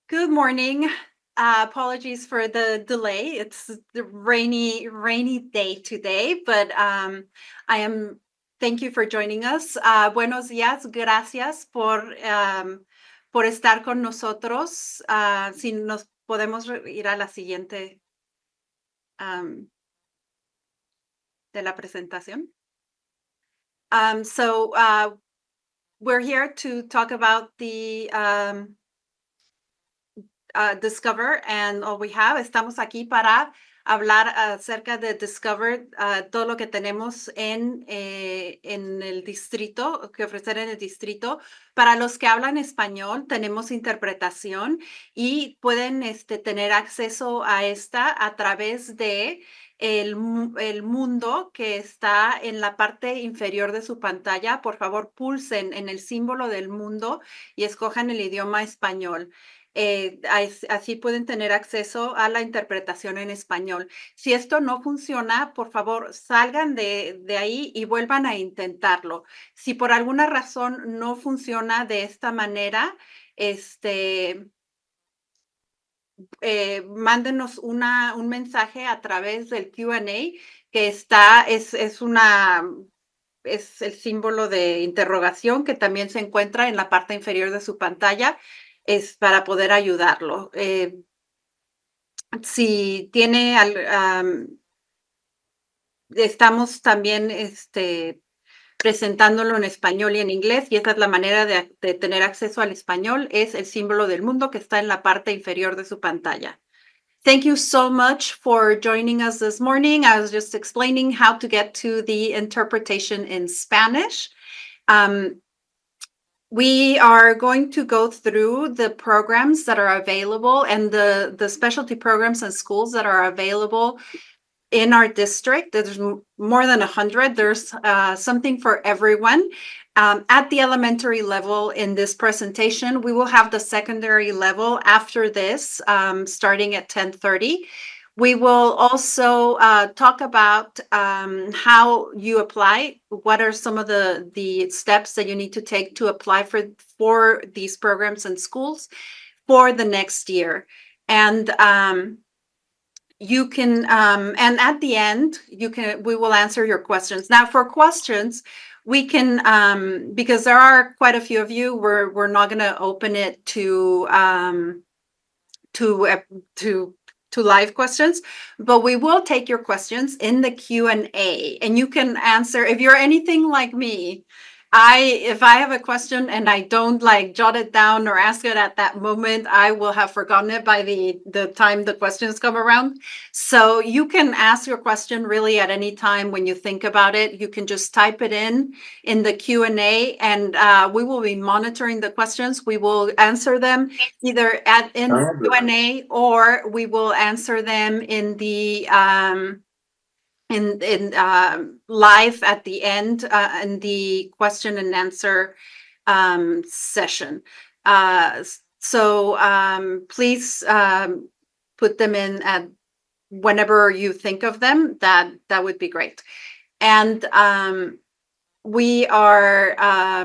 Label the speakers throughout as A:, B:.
A: Good morning. Apologies for the delay. It's the rainy day today, but I am. Thank you for joining us. Buenos días. Gracias por estar con nosotros. Si nos podemos ir a la siguiente am, de la presentación. We're here to talk about the Discover, and all we have. Estamos aquí para hablar acerca de Discover, todo lo que tenemos en el distrito, que ofrecer en el distrito. Para los que hablan español, tenemos interpretación y pueden tener acceso a esta a través de el mundo que está en la parte inferior de su pantalla. Por favor, pulsen en el símbolo del mundo y escojan el idioma español. Así pueden tener acceso a la interpretación en español. Si esto no funciona, por favor, salgan de ahí y vuelvan a intentarlo. Si por alguna razón no funciona de esta manera, mándenos un mensaje a través del Q&A que es el símbolo de interrogación que también se encuentra en la parte inferior de su pantalla, es para poder ayudarlo. Si tiene, estamos también presentándolo en español y en inglés, y esa es la manera de tener acceso al español, es el símbolo del mundo que está en la parte inferior de su pantalla. Thank you so much for joining us this morning. I was just explaining how to get to the interpretation in Spanish. We are going to go through the programs that are available and the specialty programs and schools that are available in our district. There's more than 100. There's something for everyone. At the elementary level in this presentation, we will have the secondary level after this, starting at 10:30. We will also talk about how you apply. What are some of the steps that you need to take to apply for these programs and schools for the next year? And you can and at the end we will answer your questions. Now for questions, we can because there are quite a few of you, we're not going to open it to live questions, but we will take your questions in the Q&A, and you can answer. If you're anything like me, if I have a question and I don't jot it down or ask it at that moment, I will have forgotten it by the time the questions come around. So you can ask your question really at any time when you think about it. You can just type it in the Q&A, and we will be monitoring the questions. We will answer them either in the Q&A, or we will answer them in the live at the end in the question and answer session. So please put them in at whenever you think of them. That would be great. And we are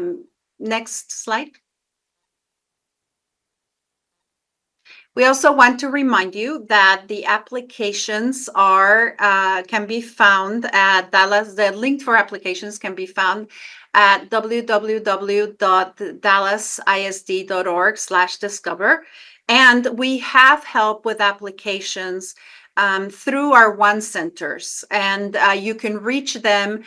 A: next slide. We also want to remind you that the applications can be found at Dallas. The link for applications can be found at www.dallasisd.org/discover. And we have help with applications through our One Centers, and you can reach them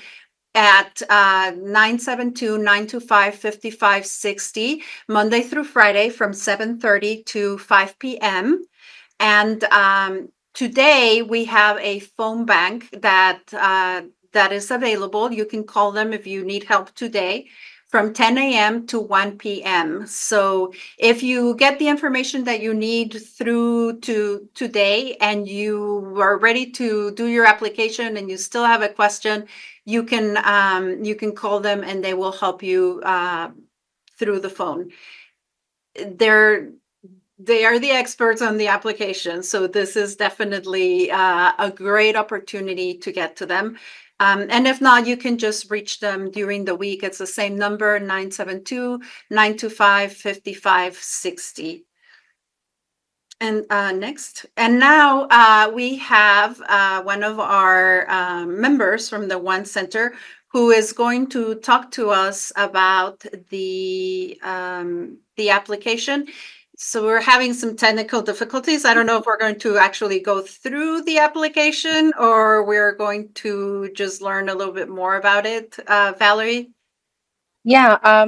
A: at 972-925-5560, Monday through Friday from 7:30 to 5 p.m. And today we have a phone bank that is available. You can call them if you need help today from 10 a.m. to 1 p.m. So if you get the information that you need through to today and you are ready to do your application and you still have a question, you can call them and they will help you through the phone. They are the experts on the application, so this is definitely a great opportunity to get to them. And if not, you can just reach them during the week. It's the same number, 972-925-5560. And next, and now we have one of our members from the One Center who is going to talk to us about the application. So we're having some technical difficulties. I don't know if we're going to actually go through the application or we're going to just learn a little bit more about it. Valerie?
B: Yeah,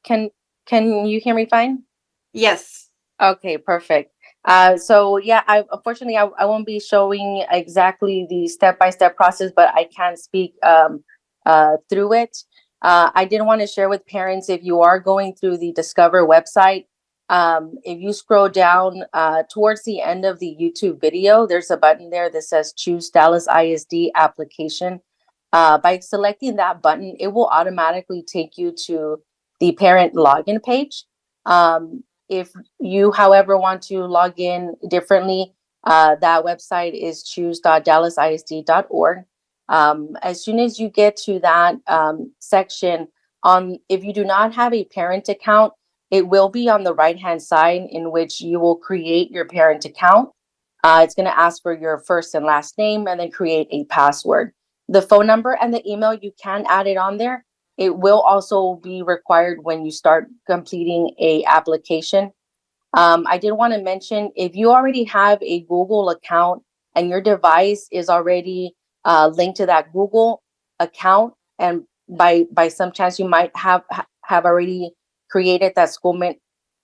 B: can you hear me fine?
A: Yes.
B: Okay, perfect. So yeah, I unfortunately I won't be showing exactly the step-by-step process, but I can speak through it. I did want to share with parents, if you are going through the Discover website, if you scroll down towards the end of the YouTube video, there's a button there that says Choose Dallas ISD application. By selecting that button, it will automatically take you to the parent login page. If you, however, want to log in differently, that website is choose.dallasisd.org. As soon as you get to that section, if you do not have a parent account, it will be on the right-hand side in which you will create your parent account. It's going to ask for your first and last name and then create a password. The phone number and the email, you can add it on there. It will also be required when you start completing a application. I did want to mention, if you already have a Google account and your device is already linked to that Google account, and by some chance you might have already created that Schoolmint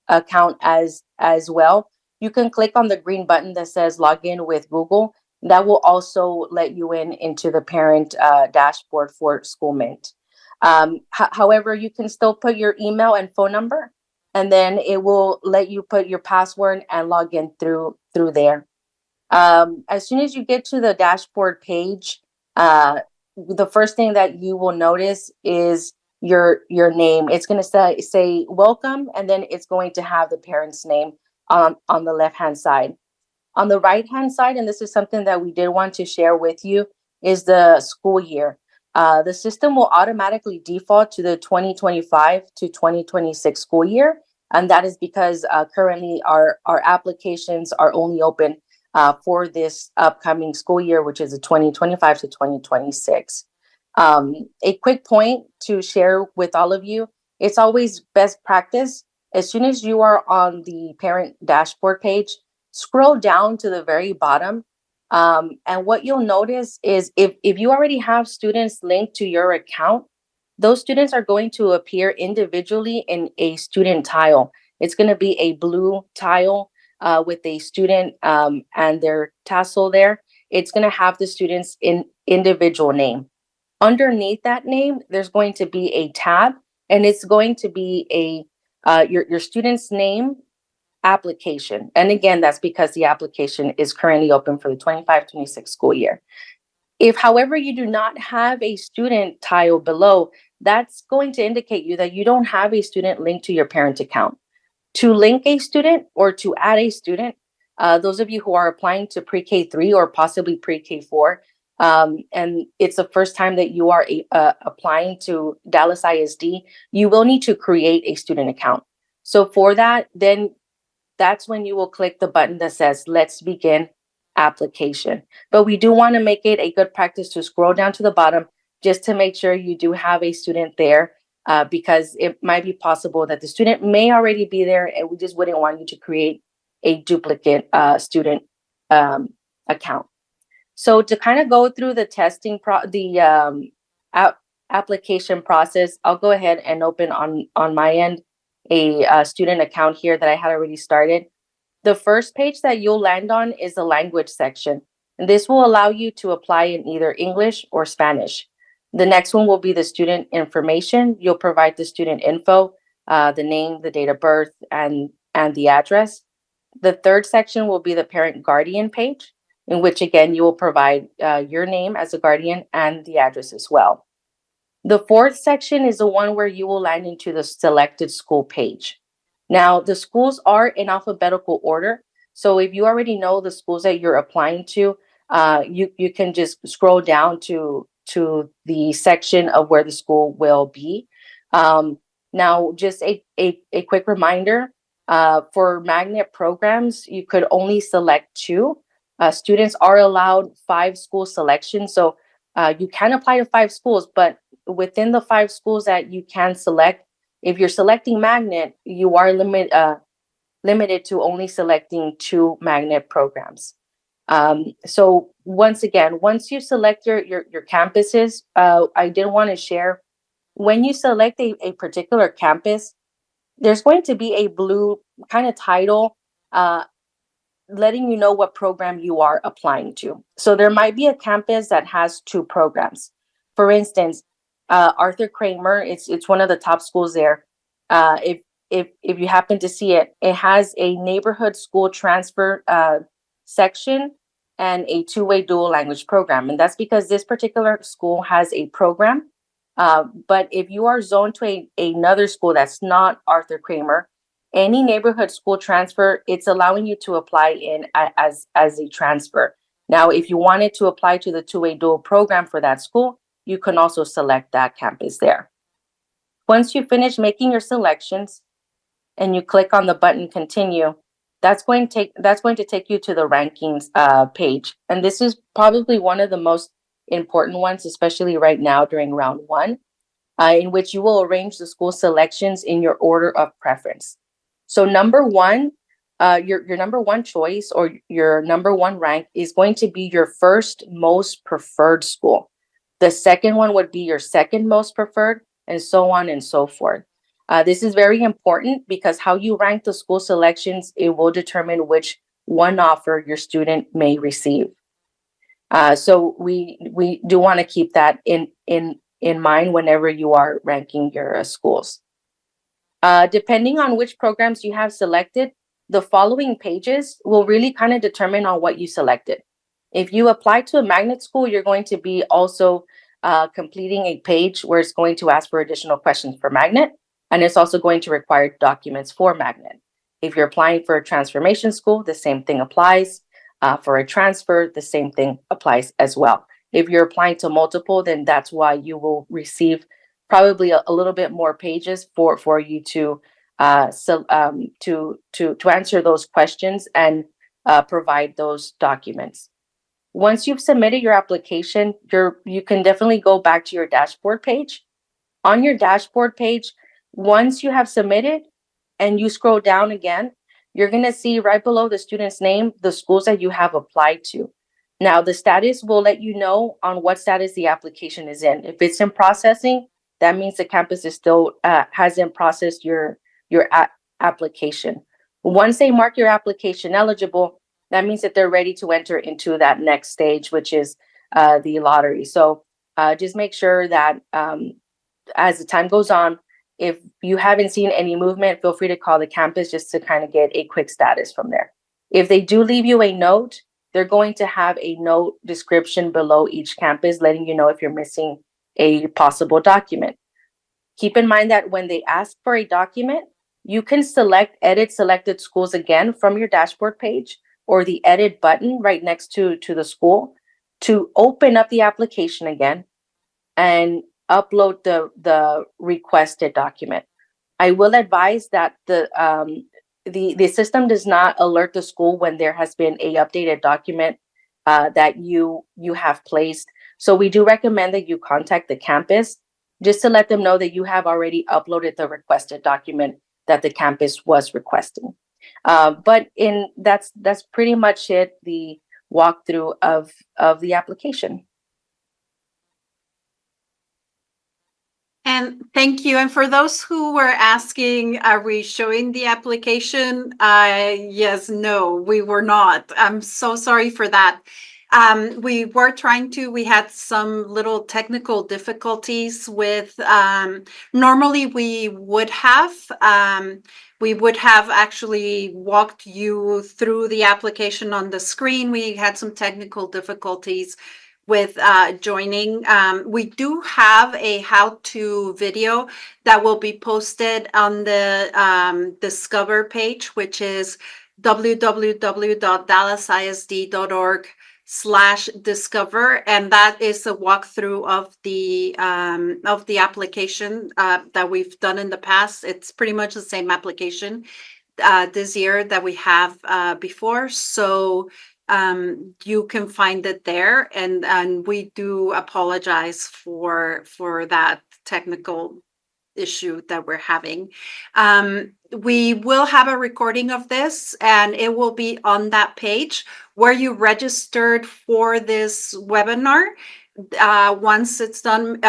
B: account as well, you can click on the green button that says login with Google. That will also let you into the parent dashboard for Schoolmint. However, you can still put your email and phone number, and then it will let you put your password and log in through there. As soon as you get to the dashboard page, the first thing that you will notice is your name. It's going to say welcome, and then it's going to have the parent's name on the left hand side. On the right hand side, and this is something that we did want to share with you, is the school year. The system will automatically default to the 2025 to 2026 school year. And that is because currently our applications are only open for this upcoming school year, which is the 2025 to 2026. A quick point to share with all of you, it's always best practice. As soon as you are on the parent dashboard page, scroll down to the very bottom. And what you'll notice is if you already have students linked to your account, those students are going to appear individually in a student tile. It's going to be a blue tile with a student and their tassel there. It's going to have the students in individual name. Underneath that name, there's going to be a tab, and it's going to be your student's name application. And again, that's because the application is currently open for the 25-26 school year. If, however, you do not have a student tile below, that's going to indicate you that you don't have a student linked to your parent account. To link a student or to add a student, those of you who are applying to pre-K 3 or possibly pre-K 4, and it's the first time that you are applying to Dallas ISD, you will need to create a student account. So for that, then that's when you will click the button that says let's begin application. But we do want to make it a good practice to scroll down to the bottom just to make sure you do have a student there, because it might be possible that the student may already be there and we just wouldn't want you to create a duplicate student account. So to kind of go through the application process, I'll go ahead and open on my end a student account here that I had already started. The first page that you'll land on is the language section, and this will allow you to apply in either English or Spanish. The next one will be the student information. You'll provide the student info, the name, the date of birth, and the address. The third section will be the parent guardian page, in which again you will provide your name as a guardian and the address as well. The fourth section is the one where you will land into the selected school page. Now, the schools are in alphabetical order. So if you already know the schools that you're applying to, you can just scroll down to the section of where the school will be. Now, just a quick reminder, For magnet programs, you could only select two. Students are allowed 5 school selections. So you can apply to 5 schools, but within the 5 schools that you can select, if you're selecting magnet, you are limited to only selecting 2 magnet programs. So once again, once you select your campuses, I did want to share, when you select a particular campus, there's going to be a blue kind of title uh, letting you know what program you are applying to. So there might be a campus that has 2 programs. For instance, Arthur Kramer, it's one of the top schools there. If you happen to see it, it has a neighborhood school transfer section and a two-way dual language program, and that's because this particular school has a program. But if you are zoned to another school that's not Arthur Kramer, any neighborhood school transfer, it's allowing you to apply in as a transfer. Now, if you wanted to apply to the two-way dual program for that school, you can also select that campus there. Once you finish making your selections and you click on the button continue, that's going to take you to the rankings page. And this is probably one of the most important ones, especially right now during round one, in which you will arrange the school selections in your order of preference. So number one, your number one choice or your number one rank is going to be your first most preferred school. The second one would be your second most preferred, and so on and so forth. This is very important because how you rank the school selections, it will determine which one offer your student may receive. So we do want to keep that in mind whenever you are ranking your schools. Depending on which programs you have selected, the following pages will really kind of determine on what you selected. If you apply to a magnet school, you're going to be also completing a page where it's going to ask for additional questions for magnet, and it's also going to require documents for magnet. If you're applying for a transformation school, the same thing applies. For a transfer, the same thing applies as well. If you're applying to multiple, then that's why you will receive probably a little bit more pages for you to to answer those questions and provide those documents. Once you've submitted your application, you can definitely go back to your dashboard page. On your dashboard page, once you have submitted and you scroll down again, you're going to see right below the student's name the schools that you have applied to. Now, the status will let you know on what status the application is in. If it's in processing, that means the campus is still hasn't processed your application. Once they mark your application eligible, that means that they're ready to enter into that next stage, which is the lottery. So just make sure that as the time goes on, if you haven't seen any movement, feel free to call the campus just to kind of get a quick status from there. If they do leave you a note, they're going to have a note description below each campus letting you know if you're missing a possible document. Keep in mind that when they ask for a document, you can select edit selected schools again from your dashboard page or the edit button right next to the school to open up the application again and upload the requested document. I will advise that the system does not alert the school when there has been a updated document that you have placed. So we do recommend that you contact the campus just to let them know that you have already uploaded the requested document that the campus was requesting. But that's pretty much it, the walkthrough of the application.
A: And thank you. And for those who were asking, are we showing the application? Yes, no, we were not. I'm so sorry for that. We were trying to, we had some little technical difficulties with, normally we would have actually walked you through the application on the screen. We had some technical difficulties with joining. We do have a how-to video that will be posted on the Discover page, which is www.dallasisd.org/discover, and that is a walkthrough of the application that we've done in the past. It's pretty much the same application. this year that we have before. So you can find it there, and we do apologize for that technical issue that we're having. We will have a recording of this, and it will be on that page where you registered for this webinar. Once it's done,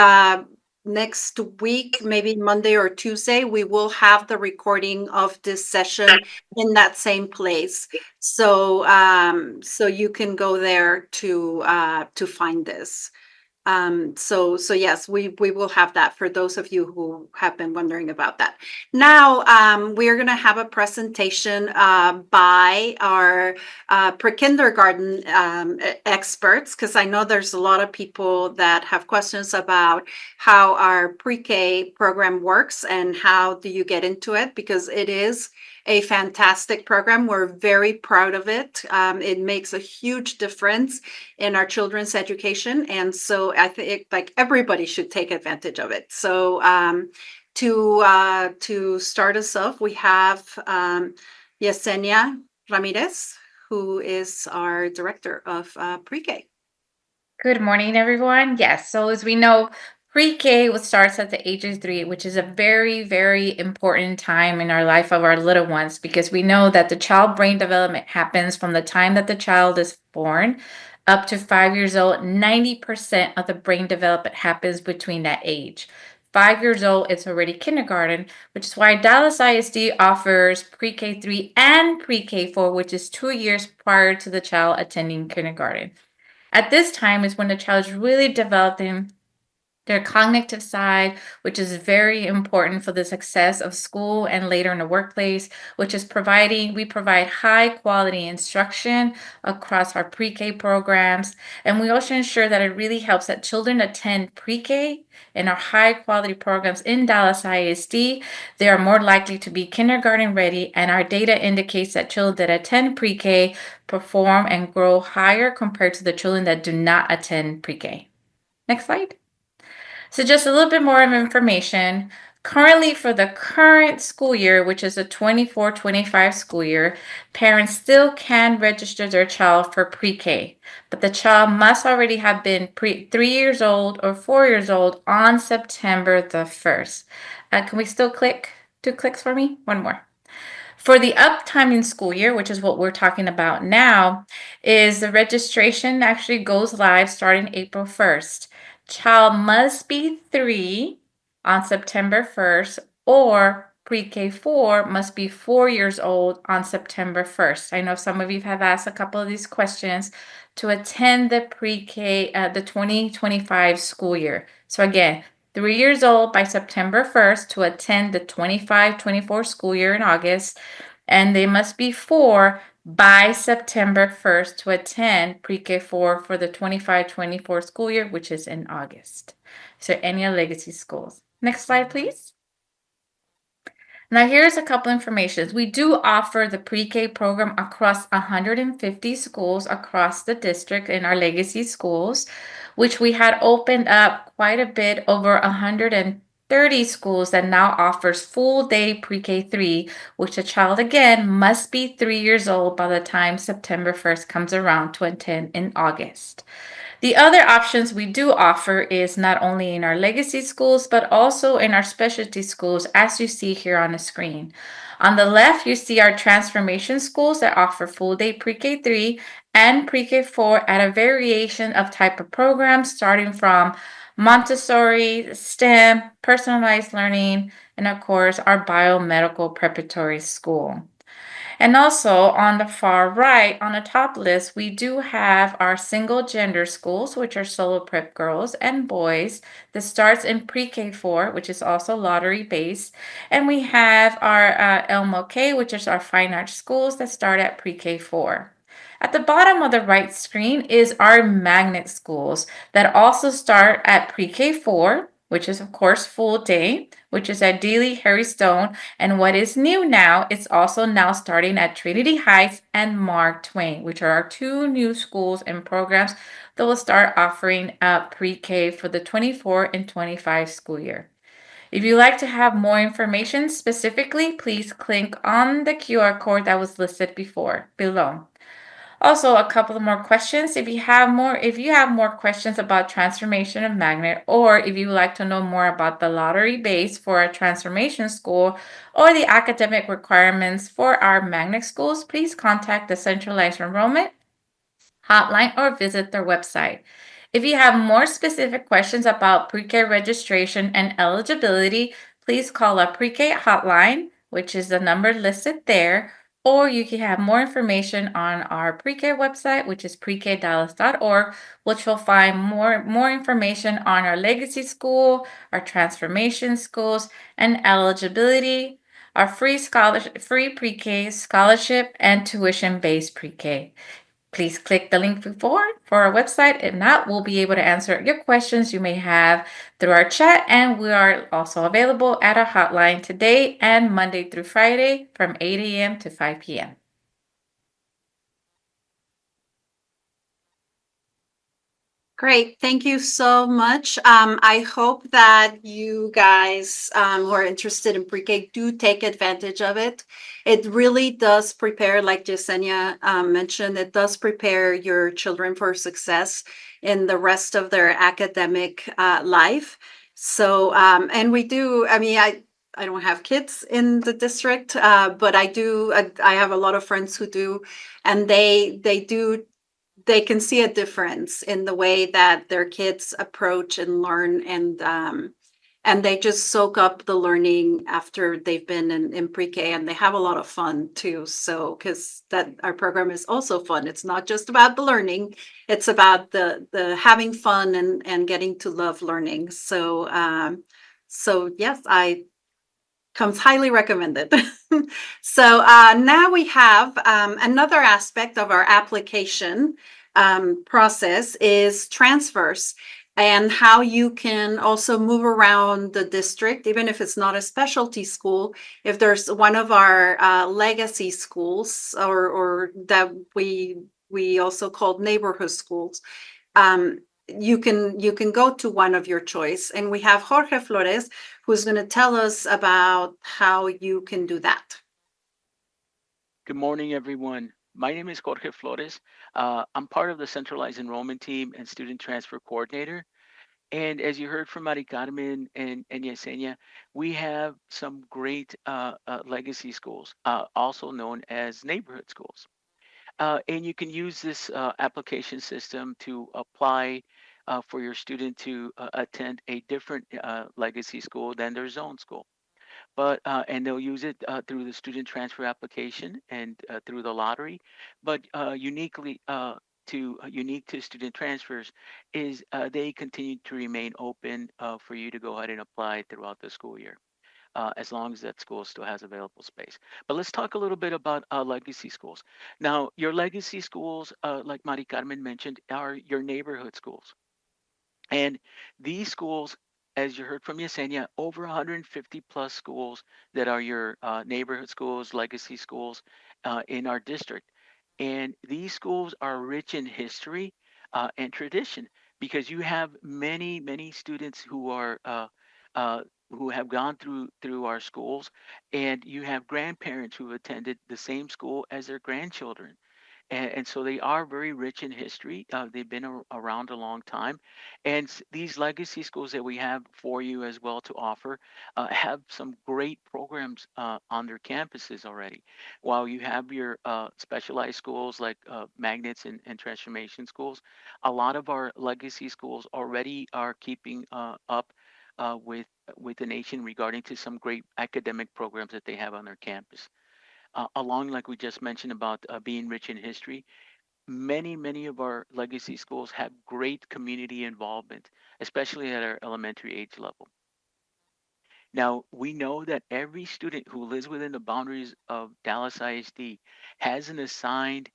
A: next week, maybe Monday or Tuesday, we will have the recording of this session in that same place. So so you can go there to find this. So yes, we will have that for those of you who have been wondering about that. Now, we are going to have a presentation by our pre-kindergarten experts, because I know there's a lot of people that have questions about how our pre-K program works and how do you get into it, because it is a fantastic program. We're very proud of it. It makes a huge difference in our children's education, and so I think like everybody should take advantage of it. So to start us off, we have Yesenia Ramirez, who is our director of pre-K.
C: Good morning, everyone. Yes, so as we know, pre-K starts at the age of 3, which is a very, very important time in our life of our little ones, because we know that the child brain development happens from the time that the child is born up to 5 years old. 90% of the brain development happens between that age. 5 years old, it's already kindergarten, which is why Dallas ISD offers pre-K 3 and pre-K 4, which is 2 years prior to the child attending kindergarten. At this time is when the child is really developing their cognitive side, which is very important for the success of school and later in the workplace, which is we provide high quality instruction across our pre-K programs. And we also ensure that it really helps that children attend pre-K in our high quality programs in Dallas ISD. They are more likely to be kindergarten ready. And our data indicates that children that attend pre-K perform and grow higher compared to the children that do not attend pre-K. Next slide. So just a little bit more of information. Currently, for the current school year, which is a 24-25 school year, parents still can register their child for pre-K, but the child must already have been 3 years old or 4 years old on September the 1st. Can we still click 2 clicks for me? One more. For the upcoming school year, which is what we're talking about now, is the registration actually goes live starting April 1st. Child must be 3 on September 1st, or pre-K 4 must be 4 years old on September 1st. I know some of you have asked a couple of these questions to attend the pre-K, the 2025 school year. So again, 3 years old by September 1st to attend the 25-24 school year in August, and they must be 4 by September 1st to attend pre-K 4 for the 25-24 school year, which is in August. So any legacy schools. Next slide, please. Now here's a couple information. We do offer the pre-K program across 150 schools across the district in our legacy schools, which we had opened up quite a bit, over 130 schools that now offers full day pre-K 3, which a child again must be 3 years old by the time September 1st comes around to attend in August. The other options we do offer is not only in our legacy schools, but also in our specialty schools, as you see here on the screen. On the left, you see our transformation schools that offer full day pre-K 3 and pre-K 4 at a variation of type of programs, starting from Montessori, STEM, personalized learning, and of course, our biomedical preparatory school. And also on the far right, on the top list, we do have our single gender schools, which are solo prep girls and boys. This starts in pre-K 4, which is also lottery based. And we have our LMOK, which is our fine arts schools that start at pre-K 4. At the bottom of the right screen is our magnet schools that also start at pre-K 4, which is of course full day, which is at Dealey Harry Stone. And what is new now, it's also now starting at Trinity Heights and Mark Twain, which are our 2 new schools and programs that will start offering pre-K for the 24 and 25 school year. If you'd like to have more information specifically, please click on the QR code that was listed below. Also, a couple of more questions. If you have more questions about transformation of magnet, or if you would like to know more about the lottery base for a transformation school or the academic requirements for our magnet schools, please contact the centralized enrollment hotline or visit their website. If you have more specific questions about pre-K registration and eligibility, please call our pre-K hotline, which is the number listed there, or you can have more information on our pre-K website, which is prekdallas.org, which will find more information on our legacy school, our transformation schools, and eligibility, our free pre-K scholarship, and tuition-based pre-K. Please click the link before for our website. If not, we'll be able to answer your questions you may have through our chat, and we are also available at our hotline today and Monday through Friday from 8 a.m. to 5 p.m.
A: Great. Thank you so much. I hope that you guys who are interested in pre-K do take advantage of it. It really does prepare, like Yesenia mentioned, it does prepare your children for success in the rest of their academic life. So, and we do, I mean, I don't have kids in the district, but I have a lot of friends who do, and they can see a difference in the way that their kids approach and learn, and they just soak up the learning after they've been in pre-K, and they have a lot of fun too. So because that our program is also fun. It's not just about the learning, it's about the having fun and getting to love learning. So yes, I comes highly recommended. So now we have another aspect of our application process is transfers, and how you can also move around the district, even if it's not a specialty school. If there's one of our legacy schools, or that we also called neighborhood schools, you can go to one of your choice, and we have Jorge Flores who's going to tell us about how you can do that.
D: Good morning, everyone. My name is Jorge Flores. I'm part of the centralized enrollment team and student transfer coordinator. And as you heard from Mari Carmen and Yesenia, we have some great legacy schools, also known as neighborhood schools. And you can use this application system to apply for your student to attend a different legacy school than their zone school. But and they'll use it through the student transfer application and through the lottery. But unique to student transfers is they continue to remain open for you to go ahead and apply throughout the school year, as long as that school still has available space. But let's talk a little bit about legacy schools. Now, your legacy schools, like Mari Carmen mentioned, are your neighborhood schools. And these schools, as you heard from Yesenia, over 150 plus schools that are your neighborhood schools, legacy schools in our district. And these schools are rich in history and tradition, because you have many, many students who have gone through our schools, and you have grandparents who attended the same school as their grandchildren, and so they are very rich in history. They've been around a long time, and these legacy schools that we have for you as well to offer have some great programs on their campuses already. While you have your specialized schools like magnets and transformation schools, a lot of our legacy schools already are keeping up with the nation regarding to some great academic programs that they have on their campus. Along, like we just mentioned about being rich in history, many of our legacy schools have great community involvement, especially at our elementary age level. Now, we know that every student who lives within the boundaries of Dallas ISD has an assigned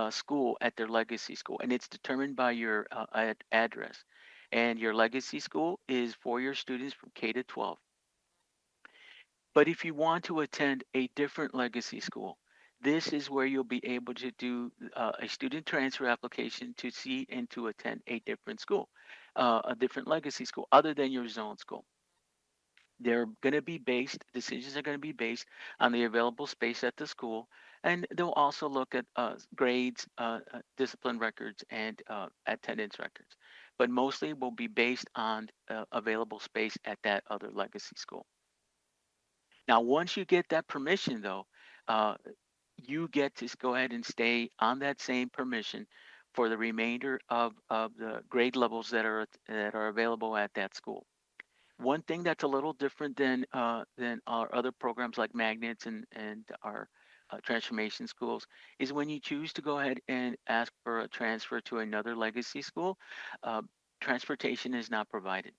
D: school at their legacy school, and it's determined by your address. And your legacy school is for your students from K to 12. But if you want to attend a different legacy school, this is where you'll be able to do a student transfer application to see and to attend a different school, a different legacy school other than your zone school. Decisions are going to be based on the available space at the school, and they'll also look at grades, discipline records, and attendance records. But mostly will be based on available space at that other legacy school. Now, once you get that permission, though, uh, you get to go ahead and stay on that same permission for the remainder of the grade levels that are available at that school. One thing that's a little different than our other programs like magnets and our transformation schools is when you choose to go ahead and ask for a transfer to another legacy school, uh, transportation is not provided.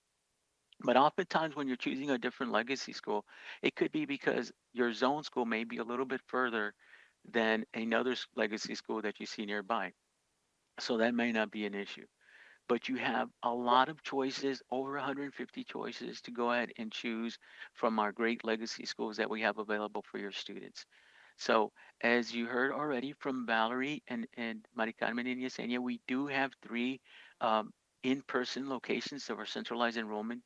D: But oftentimes, when you're choosing a different legacy school, it could be because your zone school may be a little bit further than another legacy school that you see nearby. So that may not be an issue. But you have a lot of choices, over 150 choices to go ahead and choose from our great legacy schools that we have available for your students. So, as you heard already from Valerie and Mari Carmen and Yesenia, we do have three in-person locations of our centralized enrollment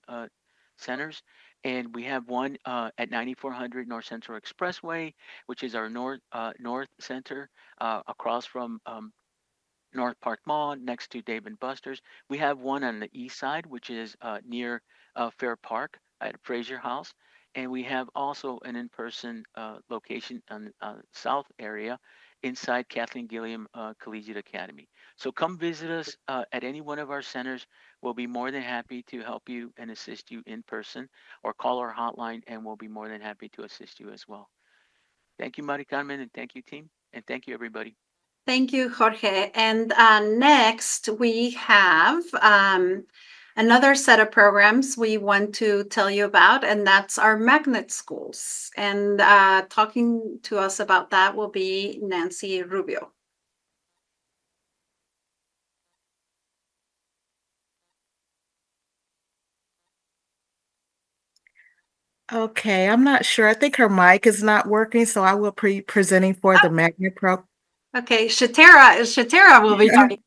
D: centers. And we have one at 9400 North Central Expressway, which is our North Center across from North Park Mall next to Dave and Buster's. We have one on the east side, which is near Fair Park at Fraser House. And we have also an in-person location on the south area inside Kathleen Gilliam Collegiate Academy. So come visit us at any one of our centers. We'll be more than happy to help you and assist you in person, or call our hotline and we'll be more than happy to assist you as well. Thank you, Mari Carmen, and thank you, team. And thank you, everybody.
A: Thank you, Jorge. And next, we have another set of programs we want to tell you about, and that's our magnet schools. And talking to us about that will be Nancy Rubio.
E: Okay, I'm not sure. I think her mic is not working, so I will be presenting for the Magnet Pro.
A: Okay, Shatera will be talking.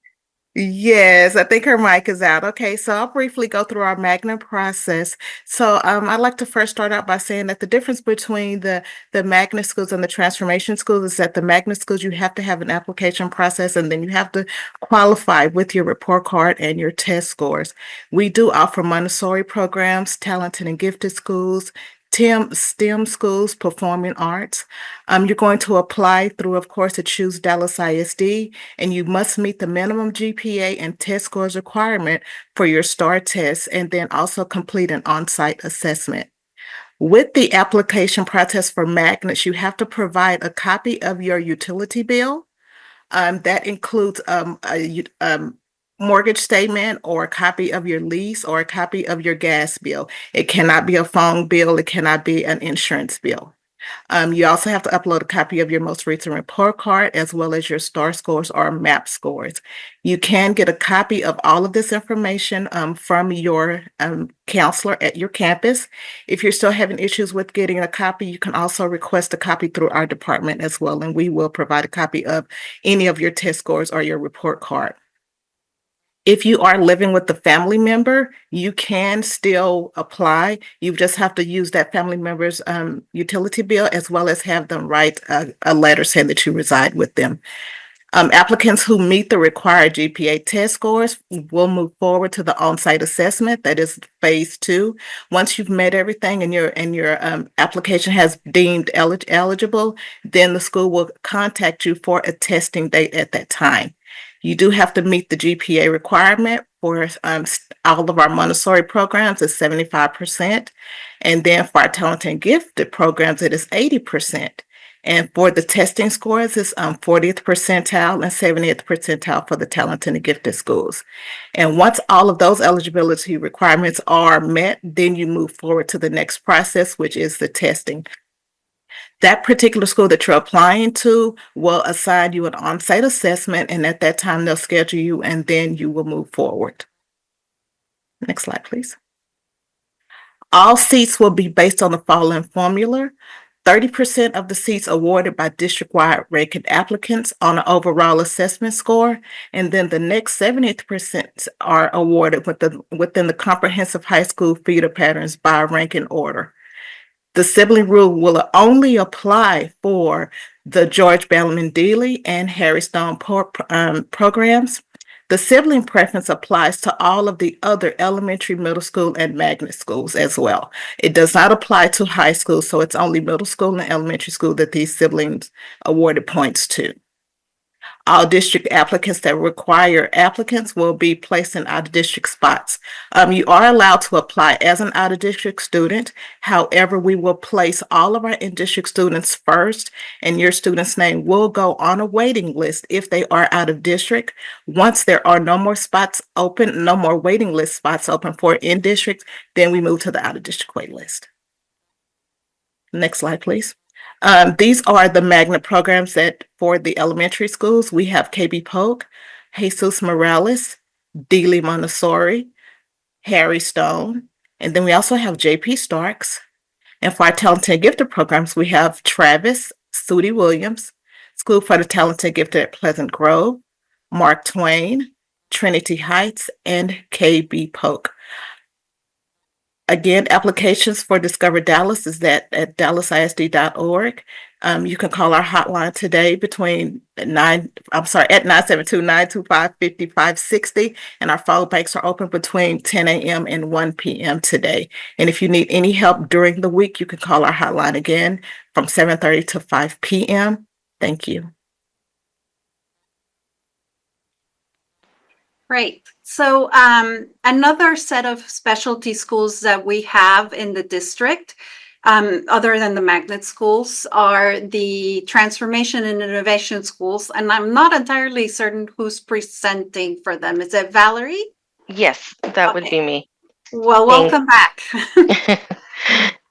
E: Yes, I think her mic is out. Okay, so I'll briefly go through our Magnet process. So I'd like to first start out by saying that the difference between the Magnet schools and the transformation schools is that the Magnet schools, you have to have an application process and then you have to qualify with your report card and your test scores. We do offer Montessori programs, talented and gifted schools, STEM schools, performing arts. You're going to apply through, of course, to choose Dallas ISD, and you must meet the minimum GPA and test scores requirement for your STAR test, and then also complete an on-site assessment. With the application process for magnets, you have to provide a copy of your utility bill. That includes mortgage statement or a copy of your lease or a copy of your gas bill. It cannot be a phone bill. It cannot be an insurance bill. You also have to upload a copy of your most recent report card as well as your STAR scores or MAP scores. You can get a copy of all of this information from your counselor at your campus. If you're still having issues with getting a copy, you can also request a copy through our department as well, and we will provide a copy of any of your test scores or your report card. If you are living with a family member, you can still apply. You just have to use that family member's utility bill as well as have them write a letter saying that you reside with them. Applicants who meet the required GPA test scores will move forward to the on-site assessment. That is phase 2. Once you've met everything and your application has deemed eligible, then the school will contact you for a testing date at that time. You do have to meet the GPA requirement for all of our Montessori programs is 75%. And then for our talented and gifted programs, it is 80%. And for the testing scores, it's 40th percentile and 70th percentile for the talented and gifted schools. And once all of those eligibility requirements are met, then you move forward to the next process, which is the testing. That particular school that you're applying to will assign you an on-site assessment, and at that time, they'll schedule you, and then you will move forward. Next slide, please. All seats will be based on the following formula. 30% of the seats awarded by district-wide ranking applicants on an overall assessment score, and then the next 70% are awarded within the comprehensive high school feeder patterns by ranking order. The sibling rule will only apply for the George Bellman Dealey and Harry Stone programs. The sibling preference applies to all of the other elementary, middle school, and magnet schools as well. It does not apply to high school, so it's only middle school and elementary school that these siblings awarded points to. All district applicants that require applicants will be placed in out-of-district spots. You are allowed to apply as an out-of-district student. However, we will place all of our in-district students first, and your student's name will go on a waiting list if they are out of district. Once there are no more spots open, no more waiting list spots open for in-district, then we move to the out-of-district wait list. Next slide, please. These are the magnet programs that for the elementary schools. We have KB Polk, Jesus Morales, Dealey Montessori, Harry Stone, and then we also have JP Starks. And for our talented and gifted programs, we have Travis, Sudie Williams, School for the Talented and Gifted at Pleasant Grove, Mark Twain, Trinity Heights, and KB Polk. Again, applications for Discover Dallas is at dallasisd.org. You can call our hotline today at 972-925-5560. And our phone banks are open between 10 a.m. and 1 p.m. today. And if you need any help during the week, you can call our hotline again from 7:30 to 5 p.m. Thank you.
A: Great. So another set of specialty schools that we have in the district, other than the magnet schools, are the transformation and innovation schools. And I'm not entirely certain who's presenting for them. Is it Valerie?
B: Yes, that would be me.
A: Well, welcome back.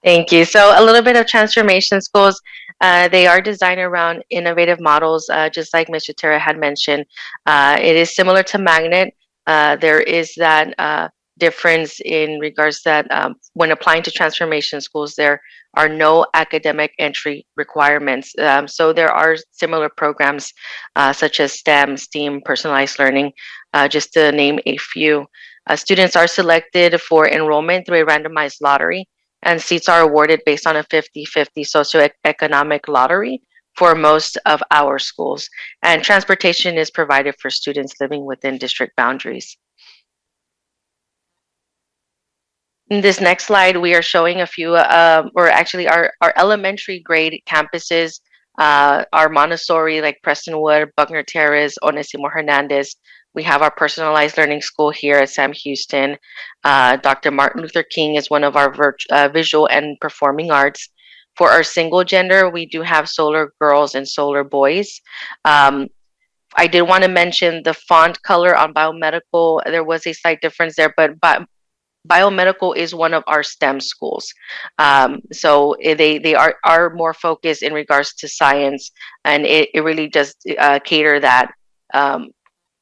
B: Thank you. So a little bit of transformation schools. They are designed around innovative models, just like Mr. Terra had mentioned. It is similar to Magnet. There is that difference in regards that when applying to transformation schools, there are no academic entry requirements. So there are similar programs such as STEM, STEAM, personalized learning, just to name a few. Students are selected for enrollment through a randomized lottery, and seats are awarded based on a 50-50 socioeconomic lottery for most of our schools. And transportation is provided for students living within district boundaries. In this next slide, we are showing a few, or actually our elementary grade campuses, our Montessori, like Prestonwood, Buckner Terrace, Onesimo Hernandez. We have our personalized learning school here at Sam Houston. Dr. Martin Luther King is one of our visual and performing arts. For our single gender, we do have Solar Girls and Solar Boys. I did want to mention the font color on biomedical. There was a slight difference there, but biomedical is one of our STEM schools. So they are more focused in regards to science, and it really does cater that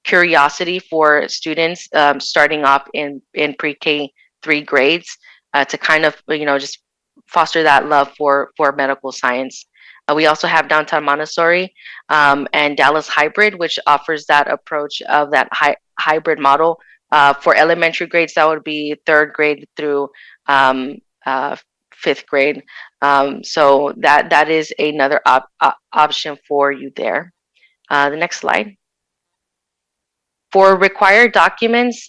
B: curiosity for students starting off in pre-K 3 grades to kind of, just foster that love for medical science. We also have Downtown Montessori and Dallas Hybrid, which offers that approach of that hybrid model. For elementary grades, that would be 3rd grade through 5th grade. So that is another option for you there. The next slide. For required documents,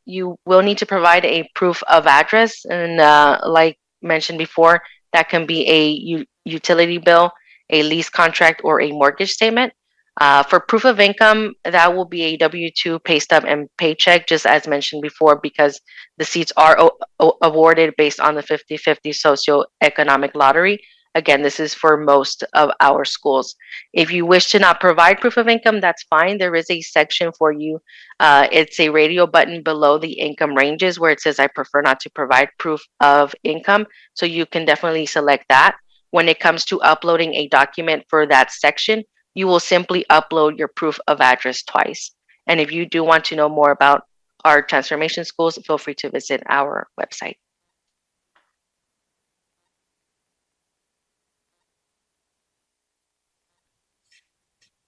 B: you will need to provide a proof of address. And like mentioned before, that can be a utility bill, a lease contract, or a mortgage statement. For proof of income, that will be a W-2 pay stub and paycheck, just as mentioned before, because the seats are awarded based on the 50-50 socioeconomic lottery. Again, this is for most of our schools. If you wish to not provide proof of income, that's fine. There is a section for you. It's a radio button below the income ranges where it says, I prefer not to provide proof of income. So you can definitely select that. When it comes to uploading a document for that section, you will simply upload your proof of address twice. And if you do want to know more about our transformation schools, feel free to visit our website.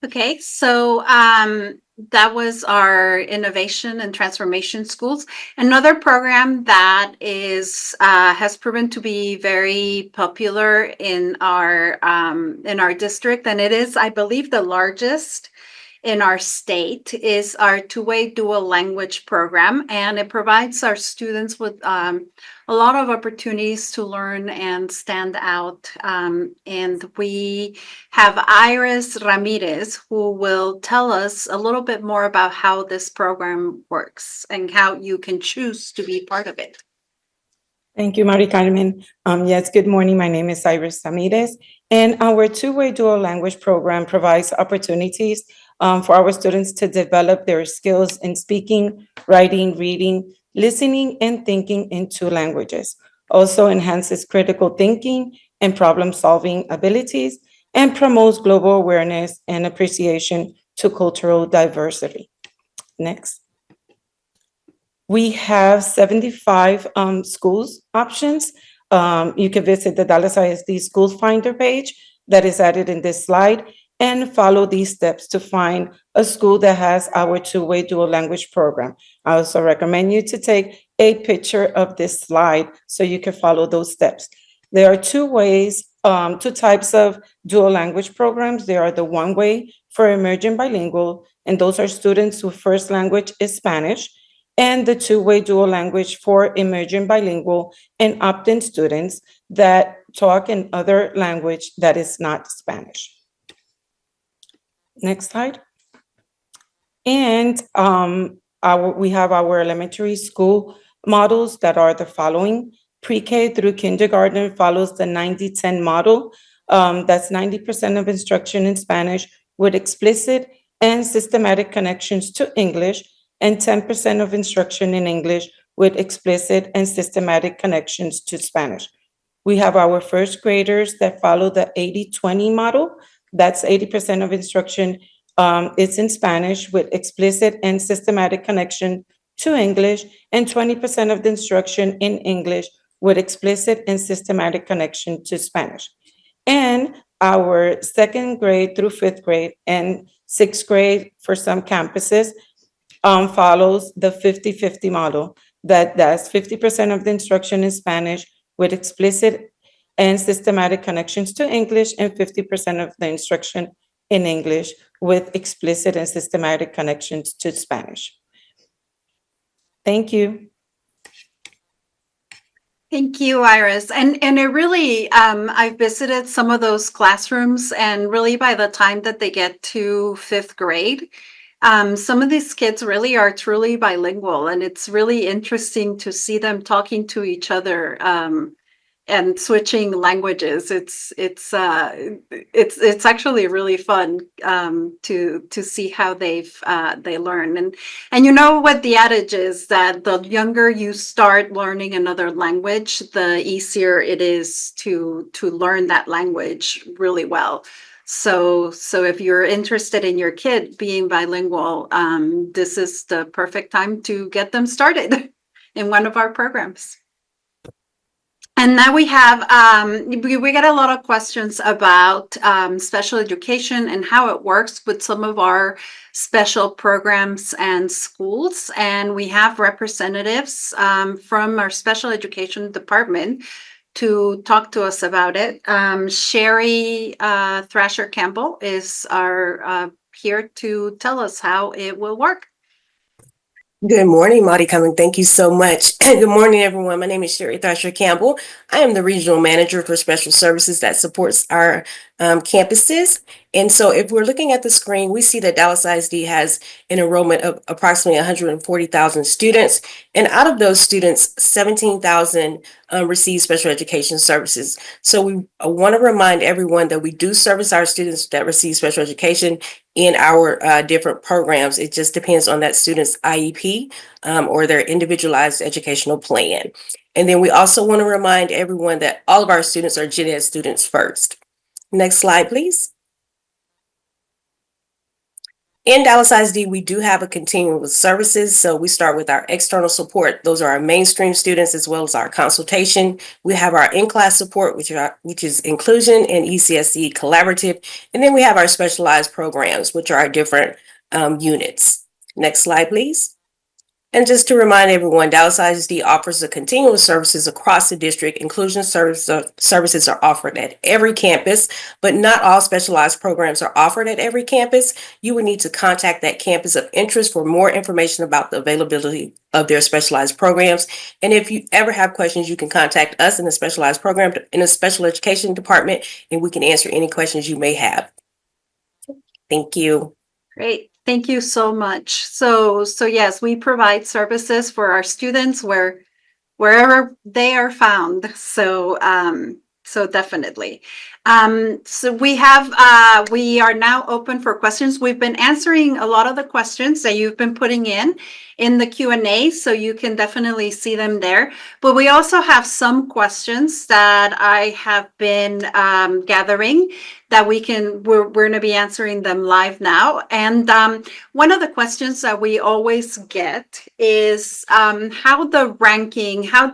A: Okay, so That was our innovation and transformation schools. Another program that is has proven to be very popular in our district, and it is, I believe, the largest in our state, is our two-way dual language program, and it provides our students with a lot of opportunities to learn and stand out. And we have Iris Ramirez, who will tell us a little bit more about how this program works and how you can choose to be part of it.
F: Thank you, Mari Carmen. Yes, good morning. My name is Iris Ramirez, and our two-way dual language program provides opportunities for our students to develop their skills in speaking, writing, reading, listening, and thinking in two languages. Also enhances critical thinking and problem-solving abilities, and promotes global awareness and appreciation to cultural diversity. Next. We have 75 schools options. You can visit the Dallas ISD Schools Finder page that is added in this slide and follow these steps to find a school that has our two-way dual language program. I also recommend you to take a picture of this slide so you can follow those steps. There are two types of dual language programs. There are the one-way for emerging bilingual, and those are students whose first language is Spanish, and the two-way dual language for emerging bilingual and opt-in students that talk in other language that is not Spanish. Next slide. And we have our elementary school models that are the following. Pre-K through kindergarten follows the 90-10 model. That's 90% of instruction in Spanish with explicit and systematic connections to English, and 10% of instruction in English with explicit and systematic connections to Spanish. We have our first graders that follow the 80-20 model. That's 80% of instruction is in Spanish with explicit and systematic connection to English, and 20% of the instruction in English with explicit and systematic connection to Spanish. And our second grade through fifth grade and sixth grade for some campuses follows the 50-50 model. That's 50% of the instruction in Spanish with explicit and systematic connections to English, and 50% of the instruction in English with explicit and systematic connections to Spanish. Thank you.
A: Thank you, Iris. And it really, I've visited some of those classrooms, and really by the time that they get to fifth grade, some of these kids really are truly bilingual, and it's really interesting to see them talking to each other and switching languages. It's actually really fun to see how they learn. And you know what the adage is, that the younger you start learning another language, the easier it is to learn that language really well. So if you're interested in your kid being bilingual, this is the perfect time to get them started in one of our programs. And now we have, we get a lot of questions about special education and how it works with some of our special programs and schools. And we have representatives from our special education department to talk to us about it. Sherry Thrasher Campbell is here to tell us how it will work.
G: Good morning, Marty Cumming. Thank you so much. Good morning, everyone. My name is Sherry Thrasher Campbell. I am the regional manager for special services that supports our campuses. And so if we're looking at the screen, we see that Dallas ISD has an enrollment of approximately 140,000 students. And out of those students, 17,000 receive special education services. So we want to remind everyone that we do service our students that receive special education in our different programs. It just depends on that student's IEP or their individualized educational plan. And then we also want to remind everyone that all of our students are gen ed students first. Next slide, please. In Dallas ISD, we do have a continuum of services. So we start with our external support. Those are our mainstream students, as well as our consultation. We have our in-class support, which is inclusion and ECSE collaborative. And then we have our specialized programs, which are our different units. Next slide, please. And just to remind everyone, Dallas ISD offers a continuum of services across the district. Inclusion services are offered at every campus, but not all specialized programs are offered at every campus. You would need to contact that campus of interest for more information about the availability of their specialized programs. And if you ever have questions, you can contact us in the specialized program, in the special education department, and we can answer any questions you may have. Thank you.
A: Great. Thank you so much. So yes, we provide services for our students wherever they are found. So definitely. So we are now open for questions. We've been answering a lot of the questions that you've been putting in the Q&A, so you can definitely see them there. But we also have some questions that I have been gathering that we're going to be answering them live now. And one of the questions that we always get is how do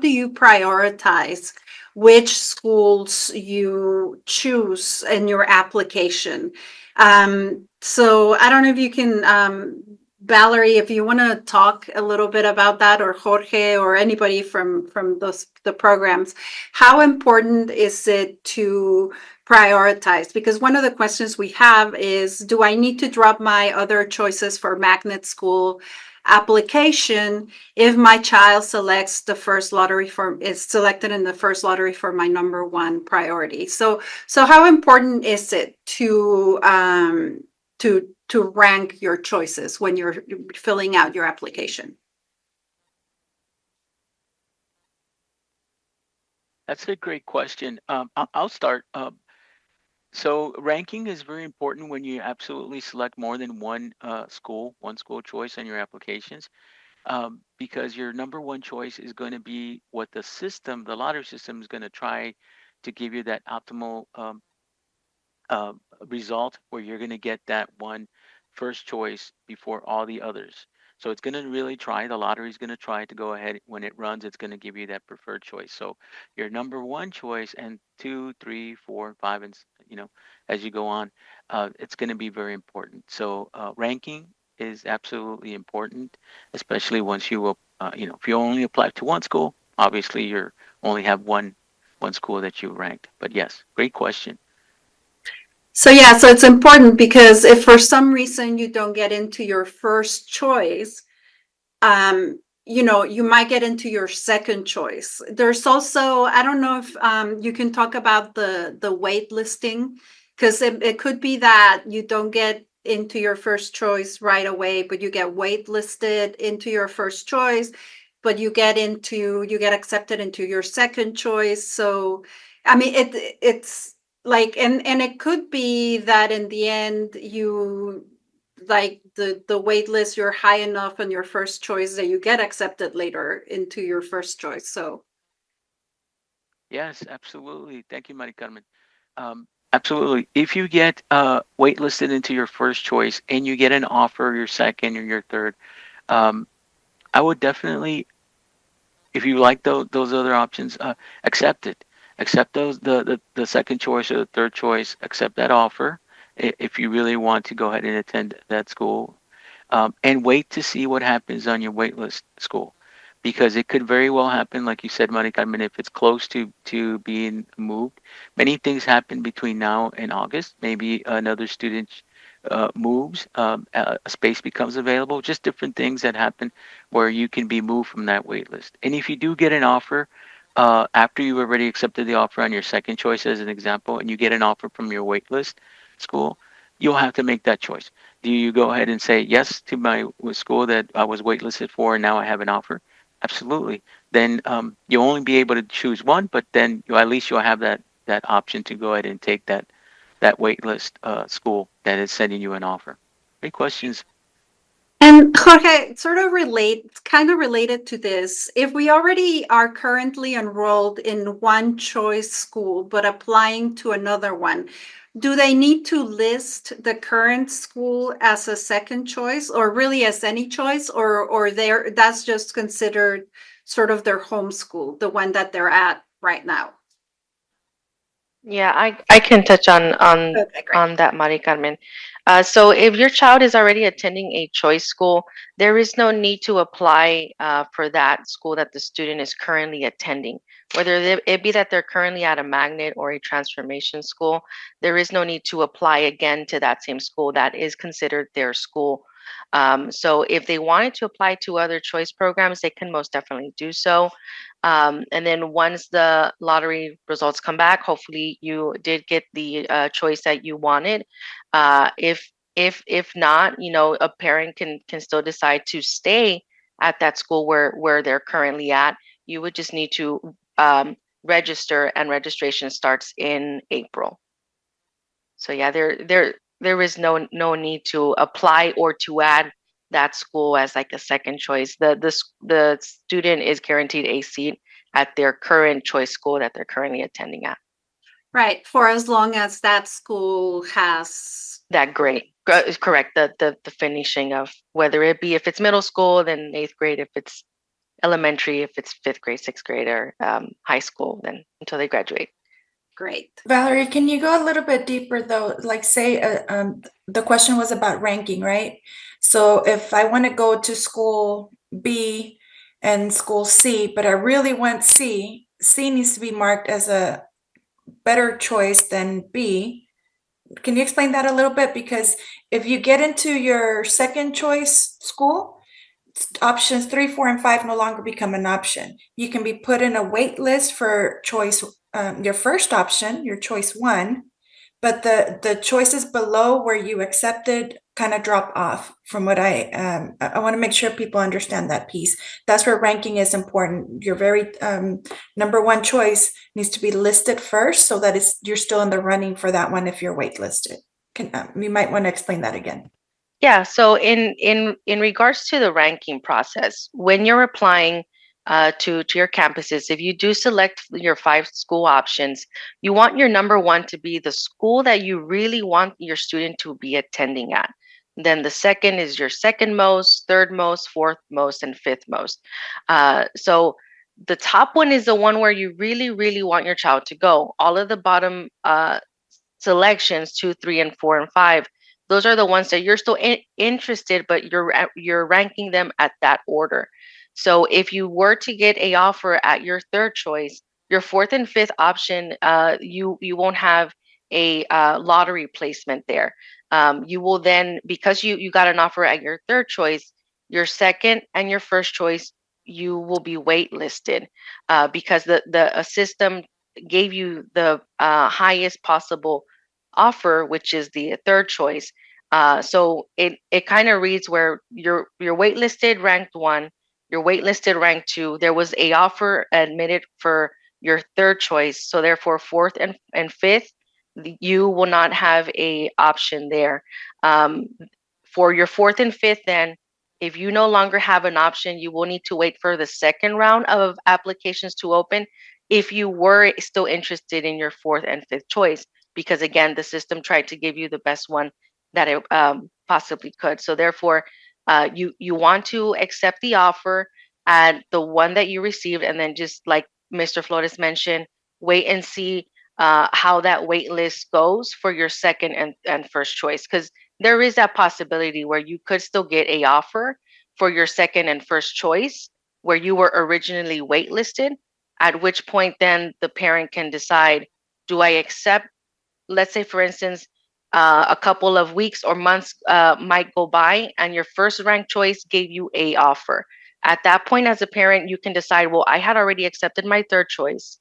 A: you prioritize which schools you choose in your application? So I don't know if you can, Valerie, if you want to talk a little bit about that, or Jorge, or anybody from the programs. How important is it to prioritize? Because one of the questions we have is, do I need to drop my other choices for magnet school application if my child is selected in the first lottery for my number one priority? So how important is it to rank your choices when you're filling out your application?
D: That's a great question. I'll start. So ranking is very important when you absolutely select more than one school choice in your applications, because your number one choice is going to be what the lottery system is going to try to give you that optimal uh, result, where you're going to get that one first choice before all the others. So it's going to really try, the lottery is going to try to go ahead when it runs, it's going to give you that preferred choice. So your number one choice, and 2, 3, 4, 5, and as you go on, it's going to be very important. So ranking is absolutely important, especially once if you only apply to one school, obviously you're only have one school that you ranked. But yes, great question.
A: So yeah, so it's important, because if for some reason you don't get into your first choice, you might get into your second choice. There's also, I don't know if you can talk about the wait listing, because it could be that you don't get into your first choice right away, but you get wait listed into your first choice, but you get accepted into your second choice. So I mean, it's like, and it could be that in the end you, like, the wait list, you're high enough on your first choice that you get accepted later into your first choice. So
D: Yes, absolutely. Thank you, Mari Carmen. Absolutely. If you get waitlisted into your first choice and you get an offer, your second or your third, um, I would definitely, if you like those other options, accept it. Accept the second choice or the third choice. Accept that offer if you really want to go ahead and attend that school, and wait to see what happens on your waitlist school, because it could very well happen, like you said, Monica. I mean, if it's close to being moved, many things happen between now and August. Maybe another student moves, a space becomes available, just different things that happen where you can be moved from that waitlist. And if you do get an offer, after you've already accepted the offer on your second choice, as an example, and you get an offer from your waitlist school, you'll have to make that choice. Do you go ahead and say yes to my school that I was waitlisted for and now I have an offer? Absolutely. Then you'll only be able to choose one, but then at least you'll have that option to go ahead and take that waitlist school that is sending you an offer. Great questions.
A: And Jorge, kind of related to this, if we already are currently enrolled in one choice school but applying to another one, do they need to list the current school as a second choice, or really as any choice, or that's just considered sort of their home school, the one that they're at right now?
B: Yeah, I can touch
A: Okay, great.
B: on that, Mari Carmen. So if your child is already attending a choice school, there is no need to apply for that school that the student is currently attending. Whether it be that they're currently at a magnet or a transformation school, there is no need to apply again to that same school. That is considered their school. So if they wanted to apply to other choice programs, they can most definitely do so. And then once the lottery results come back, hopefully you did get the choice that you wanted. If not, a parent can still decide to stay at that school where they're currently at. You would just need to register, and registration starts in April. So yeah, there is no need to apply or to add that school as like a second choice. The student is guaranteed a seat at their current choice school that they're currently attending at.
A: Right, for as long as that school has.
B: That grade is correct. The finishing of, whether it be, if it's middle school, then eighth grade. If it's elementary, if it's fifth grade, sixth grade, or high school, then until they graduate.
A: Great.
H: Valerie, can you go a little bit deeper though? Like say, the question was about ranking, right? So if I want to go to school B and school C, but I really want C, C needs to be marked as a better choice than B. Can you explain that a little bit? Because if you get into your second choice school, options 3, 4, and 5 no longer become an option. You can be put in a wait list for choice, your first option, your choice 1, but the choices below where you accepted kind of drop off. From what I want to make sure people understand that piece. That's where ranking is important. Your very number 1 choice needs to be listed first, so that you're still in the running for that one if you're waitlisted. You might want to explain that again.
B: Yeah, so in regards to the ranking process, when you're applying to your campuses, if you do select your 5 school options, you want your number 1 to be the school that you really want your student to be attending at. Then the second is your second most, third most, fourth most, and fifth most. So the top one is the one where you really, really want your child to go. All of the bottom selections, 2, 3, and 4, and 5, those are the ones that you're still interested, but you're ranking them at that order. So if you were to get a offer at your third choice, your fourth and fifth option, you won't have a lottery placement there. You will then, because you got an offer at your third choice, your second and your first choice, you will be waitlisted because the system gave you the highest possible offer, which is the third choice. So it kind of reads where you're waitlisted ranked 1, you're waitlisted ranked 2. There was a offer admitted for your third choice, so therefore fourth and fifth, you will not have a option there. For your fourth and fifth, then, if you no longer have an option, you will need to wait for the second round of applications to open if you were still interested in your fourth and fifth choice, because again, the system tried to give you the best one that it possibly could. So therefore, you want to accept the offer at the one that you received, and then just like Mr. Flores mentioned, wait and see how that wait list goes for your second and first choice, because there is that possibility where you could still get a offer for your second and first choice where you were originally waitlisted, at which point then the parent can decide, do I accept, let's say for instance, a couple of weeks or months might go by and your first ranked choice gave you a offer. At that point, as a parent, you can decide, well, I had already accepted my third choice.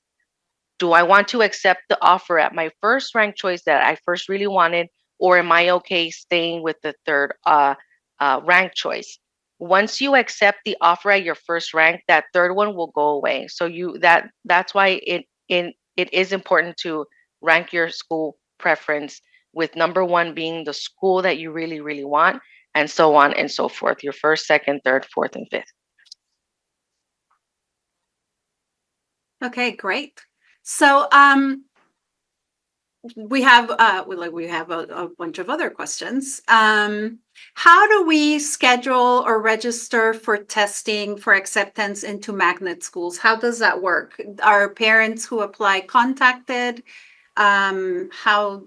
B: Do I want to accept the offer at my first ranked choice that I first really wanted, or am I okay staying with the third ranked choice? Once you accept the offer at your first rank, that third one will go away. So that's why it is important to rank your school preference, with number 1 being the school that you really, really want, and so on and so forth. Your first, second, third, fourth, and fifth.
A: Okay, great. So we have a bunch of other questions. How do we schedule or register for testing for acceptance into magnet schools? How does that work? Are parents who apply contacted how,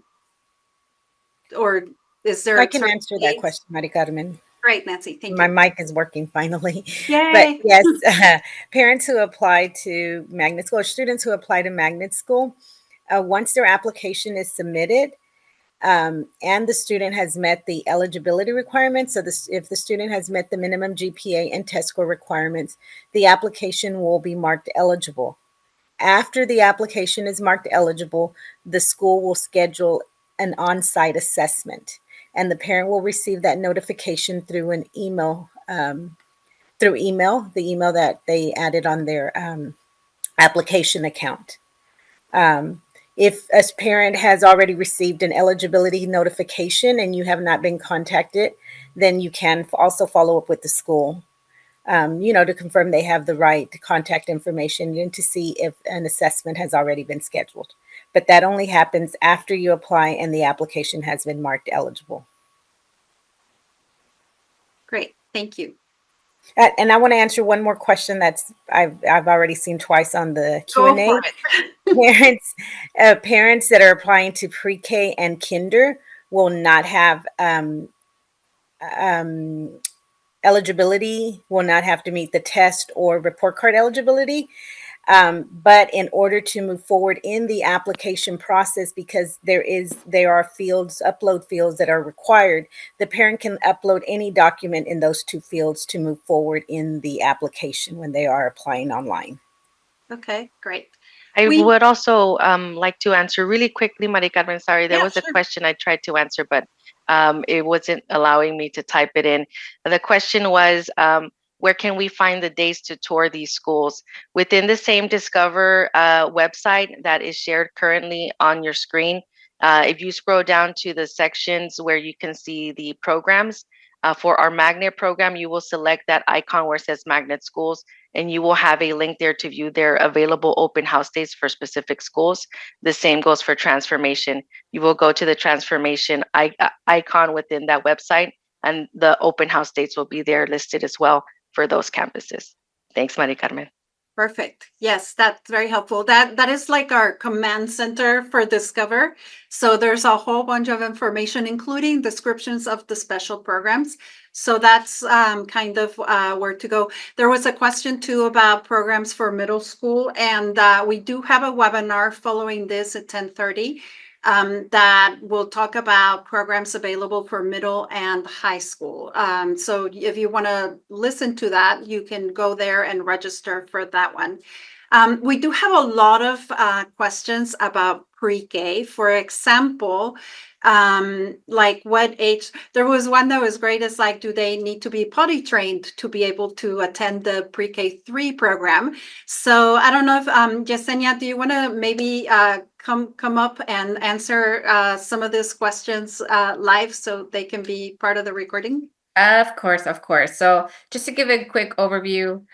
A: or is there?
I: I
A: a
I: can
A: certain
I: answer that
A: age?
I: question, Mari Carmen.
A: Great, Nancy, thank
I: My
A: you.
I: mic is working finally. But
A: Yay.
I: yes, parents who apply to magnet school, or students who apply to magnet school, once their application is submitted, and the student has met the eligibility requirements, so if the student has met the minimum GPA and test score requirements, the application will be marked eligible. After the application is marked eligible, the school will schedule an on-site assessment, and the parent will receive that notification through an email, the email that they added on their application account. If a parent has already received an eligibility notification and you have not been contacted, then you can also follow up with the school, to confirm they have the right contact information and to see if an assessment has already been scheduled. But that only happens after you apply and the application has been marked eligible.
A: Great, thank you.
I: And I want to answer one more question that's I've already seen twice on the
A: Go
I: Q&A.
A: for it.
I: Parents that are applying to pre-K and kinder will not have eligibility, will not have to meet the test or report card eligibility. But in order to move forward in the application process, because there are fields, upload fields that are required, the parent can upload any document in those two fields to move forward in the application when they are applying online.
A: Okay, great.
B: I
A: We-
B: would also like to answer really quickly, Mari Carmen. Sorry, there
A: Yeah,
B: was a
A: sure.
B: question I tried to answer, but it wasn't allowing me to type it in. The question was, where can we find the days to tour these schools? Within the same Discover website that is shared currently on your screen, if you scroll down to the sections where you can see the programs, for our magnet program, you will select that icon where it says magnet schools, and you will have a link there to view their available open house dates for specific schools. The same goes for transformation. You will go to the transformation icon within that website, and the open house dates will be there listed as well for those campuses. Thanks, Mari Carmen.
A: Perfect. Yes, that's very helpful. That is like our command center for Discover. So there's a whole bunch of information, including descriptions of the special programs. So that's kind of where to go. There was a question too about programs for middle school, and we do have a webinar following this at 10:30 that will talk about programs available for middle and high school. So if you want to listen to that, you can go there and register for that one. We do have a lot of questions about pre-K. For example, like what age? There was one that was great. It's like, do they need to be potty trained to be able to attend the pre-K 3 program? So I don't know if Yesenia, do you want to maybe come up and answer some of these questions live so they can be part of the recording?
C: Of course, of course. So just to give a quick overview,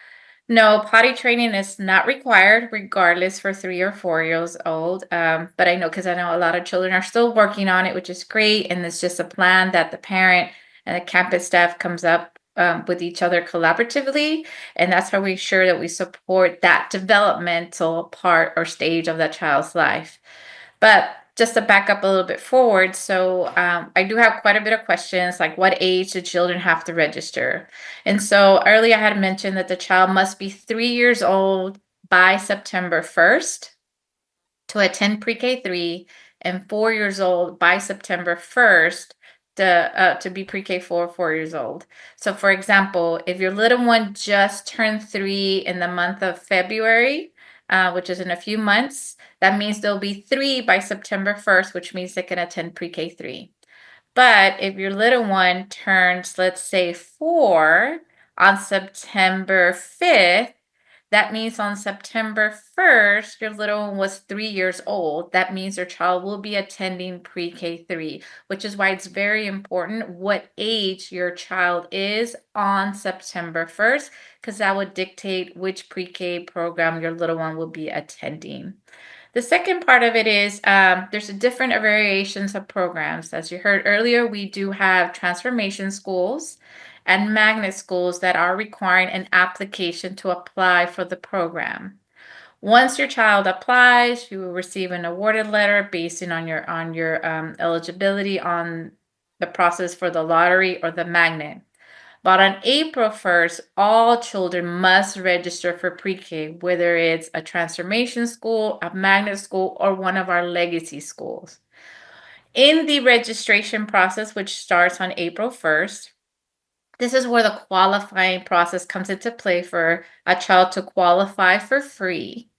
C: no, potty training is not required regardless for 3 or 4 years old. But I know, because I know a lot of children are still working on it, which is great. And it's just a plan that the parent and the campus staff comes up with each other collaboratively. And that's how we ensure that we support that developmental part or stage of that child's life. But just to back up a little bit forward, so I do have quite a bit of questions, like what age do children have to register? And so earlier I had mentioned that the child must be 3 years old by September 1st to attend pre-K 3 and 4 years old by September 1st to be pre-K 4 years old. So for example, if your little one just turned 3 in the month of February, which is in a few months, that means they'll be 3 by September 1st, which means they can attend pre-K 3. But if your little one turns, let's say 4 on September 5th, that means on September 1st, your little one was 3 years old. That means your child will be attending pre-K 3, which is why it's very important what age your child is on September 1st, because that would dictate which pre-K program your little one will be attending. The second part of it is there's different variations of programs. As you heard earlier, we do have transformation schools and magnet schools that are requiring an application to apply for the program. Once your child applies, you will receive an awarded letter based on your eligibility on the process for the lottery or the magnet. But on April 1st, all children must register for pre-K, whether it's a transformation school, a magnet school, or one of our legacy schools. In the registration process, which starts on April 1st, this is where the qualifying process comes into play for a child to qualify for free.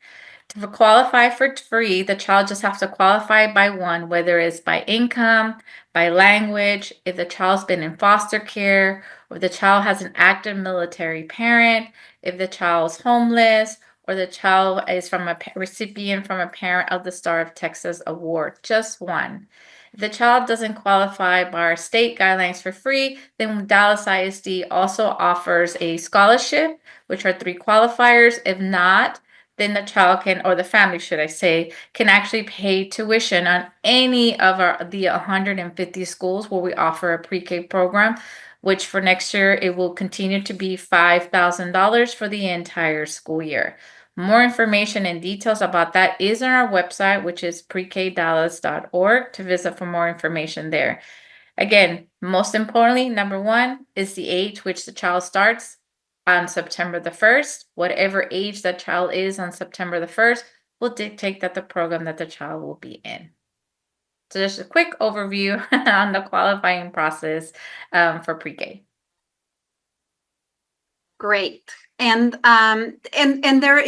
C: To qualify for free, the child just has to qualify by one, whether it's by income, by language, if the child's been in foster care, or if the child has an active military parent, if the child's homeless, or the child is from a recipient from a parent of the Star of Texas Award. Just one. If the child doesn't qualify by our state guidelines for free, then Dallas ISD also offers a scholarship, which are 3 qualifiers. If not, then the child can, or the family, should I say, can actually pay tuition on any of the 150 schools where we offer a pre-K program, which for next year, it will continue to be $5,000 for the entire school year. More information and details about that is on our website, which is prekdallas.org, to visit for more information there. Again, most importantly, number one is the age which the child starts on September the 1st. Whatever age that child is on September the 1st will dictate that the program that the child will be in. So just a quick overview on the qualifying process for pre-K.
A: Great. And there,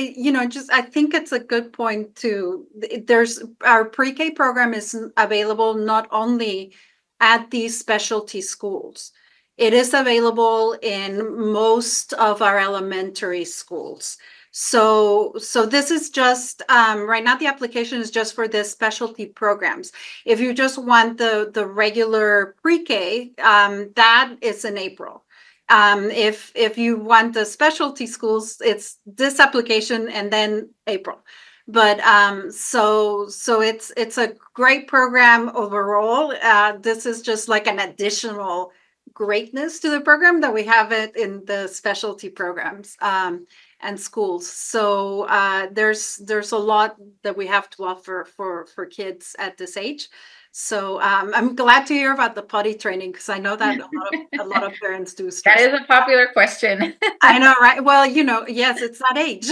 A: just I think it's a good point to, there's our pre-K program is available not only at these specialty schools. It is available in most of our elementary schools. So this is just right now the application is just for the specialty programs. If you just want the regular pre-K, that is in April. If you want the specialty schools, it's this application and then April. But so it's a great program overall. This is just like an additional greatness to the program that we have it in the specialty programs and schools. So there's a lot that we have to offer for kids at this age. So I'm glad to hear about the potty training because I know that a lot of parents do stress.
C: That is a popular question.
A: I know, right? Well, yes, it's that age.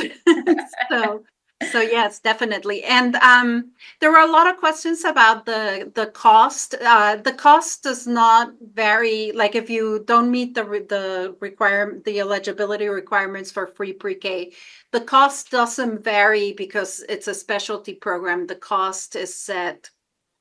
A: So yes, definitely. And there were a lot of questions about the cost. The cost does not vary. Like if you don't meet the eligibility requirements for free pre-K, the cost doesn't vary because it's a specialty program. The cost is set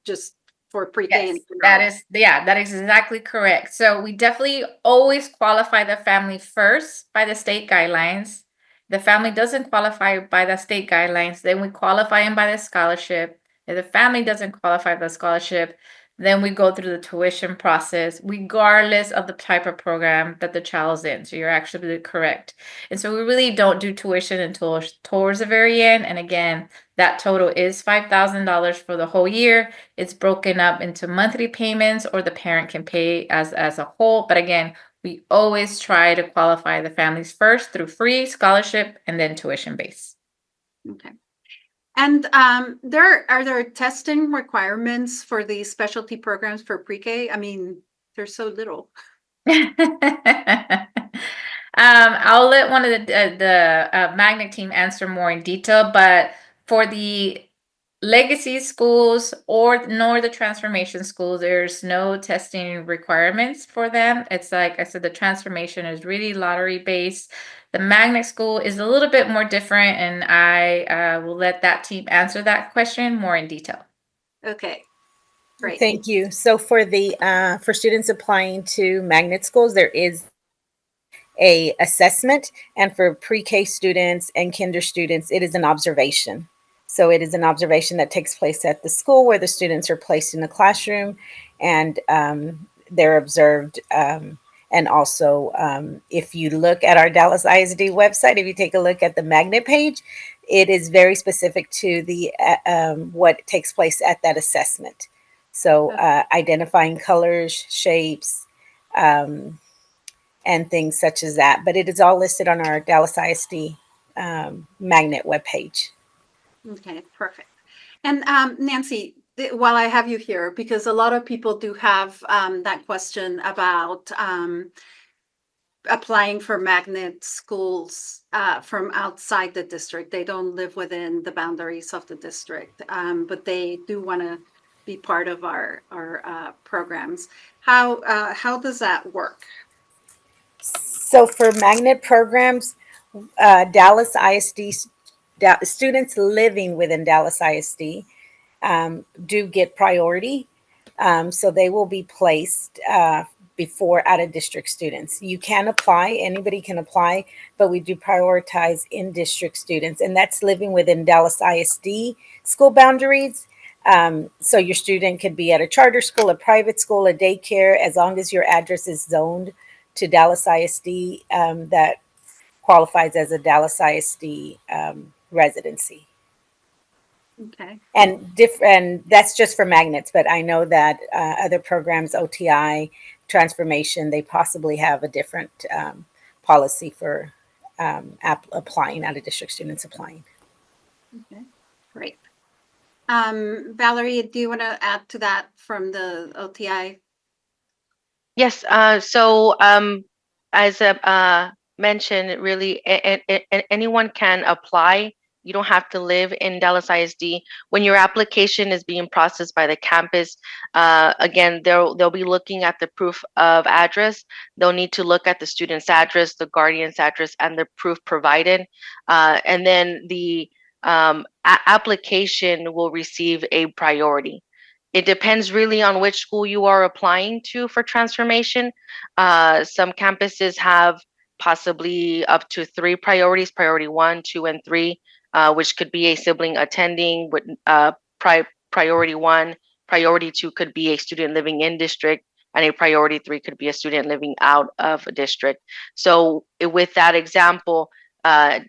A: just for pre-K.
C: Yes, that is exactly correct. So we definitely always qualify the family first by the state guidelines. The family doesn't qualify by the state guidelines, then we qualify them by the scholarship. If the family doesn't qualify by the scholarship, then we go through the tuition process, regardless of the type of program that the child's in. So you're actually correct. And so we really don't do tuition until towards the very end. And again, that total is $5,000 for the whole year. It's broken up into monthly payments, or the parent can pay as a whole. But again, we always try to qualify the families first through free, scholarship, and then tuition base.
A: Okay. And are there testing requirements for these specialty programs for pre-K? I mean, there's so little.
C: I'll let one of the magnet team answer more in detail, but for the legacy schools nor the transformation schools, there's no testing requirements for them. It's like I said, the transformation is really lottery based. The magnet school is a little bit more different, and I will let that team answer that question more in detail.
A: Okay, great.
I: Thank you. So for for students applying to magnet schools, there is a assessment, and for pre-K students and kinder students, it is an observation. So it is an observation that takes place at the school where the students are placed in the classroom and they're observed. And also, if you look at our Dallas ISD website, if you take a look at the magnet page, it is very specific to the what takes place at that assessment. So identifying colors, shapes, and things such as that. But it is all listed on our Dallas ISD magnet webpage.
A: Okay, perfect. And Nancy, while I have you here, because a lot of people do have that question about applying for magnet schools from outside the district. They don't live within the boundaries of the district, but they do want to be part of our programs. How does that work?
I: So for magnet programs, Dallas ISD students living within Dallas ISD do get priority. So they will be placed before out of district students. You can apply, anybody can apply, but we do prioritize in district students, and that's living within Dallas ISD school boundaries. So your student could be at a charter school, a private school, a daycare, as long as your address is zoned to Dallas ISD, that qualifies as a Dallas ISD residency.
A: Okay.
I: And that's just for magnets, but I know that other programs, OTI, transformation, they possibly have a different policy for applying, out of district students applying.
A: Okay, great. Valerie, do you want to add to that from the OTI?
B: Yes. So as mentioned, really, anyone can apply. You don't have to live in Dallas ISD. When your application is being processed by the campus, again, they'll be looking at the proof of address. They'll need to look at the student's address, the guardian's address, and the proof provided. And then the application will receive a priority. It depends really on which school you are applying to for transformation. Some campuses have possibly up to 3 priorities: priority 1, 2, and 3, which could be a sibling attending. With priority 1, priority 2 could be a student living in district, and a priority 3 could be a student living out of a district. So with that example,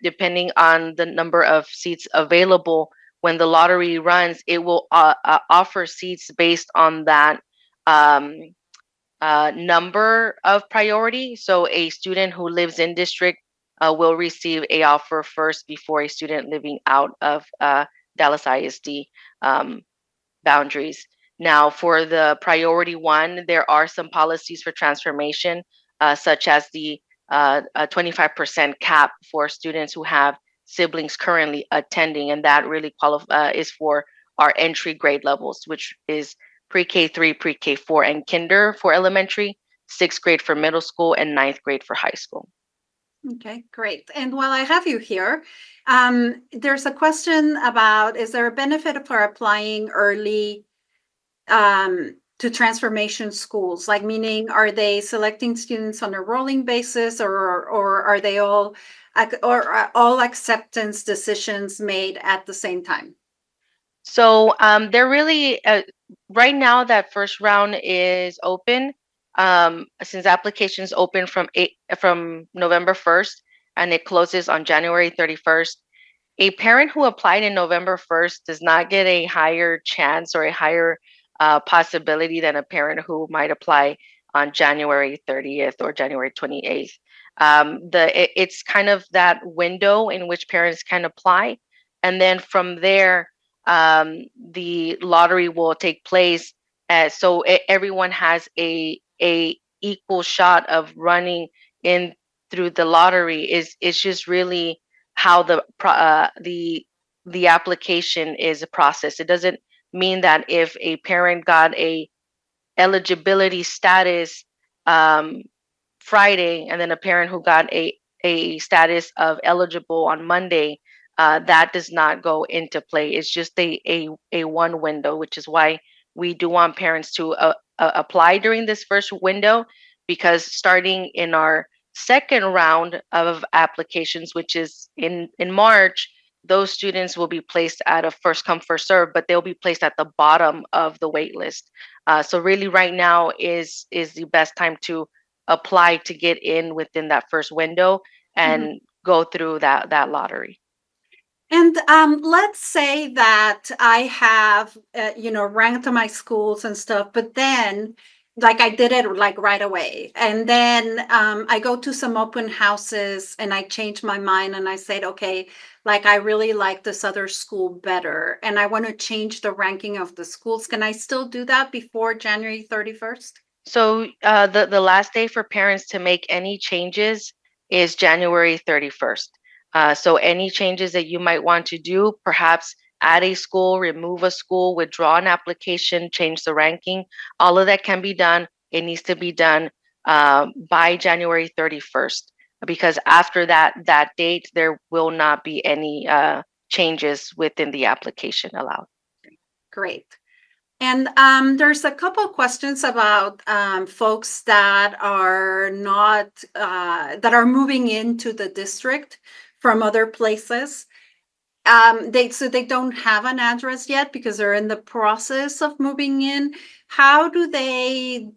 B: depending on the number of seats available, when the lottery runs, it will offer seats based on that number of priority. So a student who lives in district will receive a offer first before a student living out of Dallas ISD boundaries. Now, for the priority 1, there are some policies for transformation, such as the 25% cap for students who have siblings currently attending, and that really is for our entry grade levels, which is pre-K 3, pre-K 4, and kinder for elementary, 6th grade for middle school, and 9th grade for high school.
A: Okay, great. And while I have you here, there's a question about, is there a benefit for applying early to transformation schools? Like, meaning, are they selecting students on a rolling basis, or are they all, or are all acceptance decisions made at the same time?
B: So they're really, right now, that first round is open. Since applications open from November 1st and it closes on January 31st, a parent who applied in November 1st does not get a higher chance or a higher possibility than a parent who might apply on January 30th or January 28th. It's kind of that window in which parents can apply, and then from there, the lottery will take place. So everyone has a equal shot of running in through the lottery. It's just really how the application is processed. It doesn't mean that if a parent got a eligibility status Friday, and then a parent who got a status of eligible on Monday, that does not go into play. It's just a one window, which is why we do want parents to apply during this first window, because starting in our second round of applications, which is in March, those students will be placed at a first come first serve, but they'll be placed at the bottom of the wait list. So really, right now is the best time to apply to get in within that first window and go through that lottery.
A: And let's say that I have, ranked my schools and stuff, but then like I did it like right away. And then I go to some open houses and I change my mind and I said, okay, like I really like this other school better and I want to change the ranking of the schools. Can I still do that before January 31st?
B: So the last day for parents to make any changes is January 31st. So any changes that you might want to do, perhaps add a school, remove a school, withdraw an application, change the ranking, all of that can be done. It needs to be done by January 31st, because after that date, there will not be any changes within the application allowed.
A: Great. And there's a couple questions about folks that are not that are moving into the district from other places. They don't have an address yet because they're in the process of moving in. How do they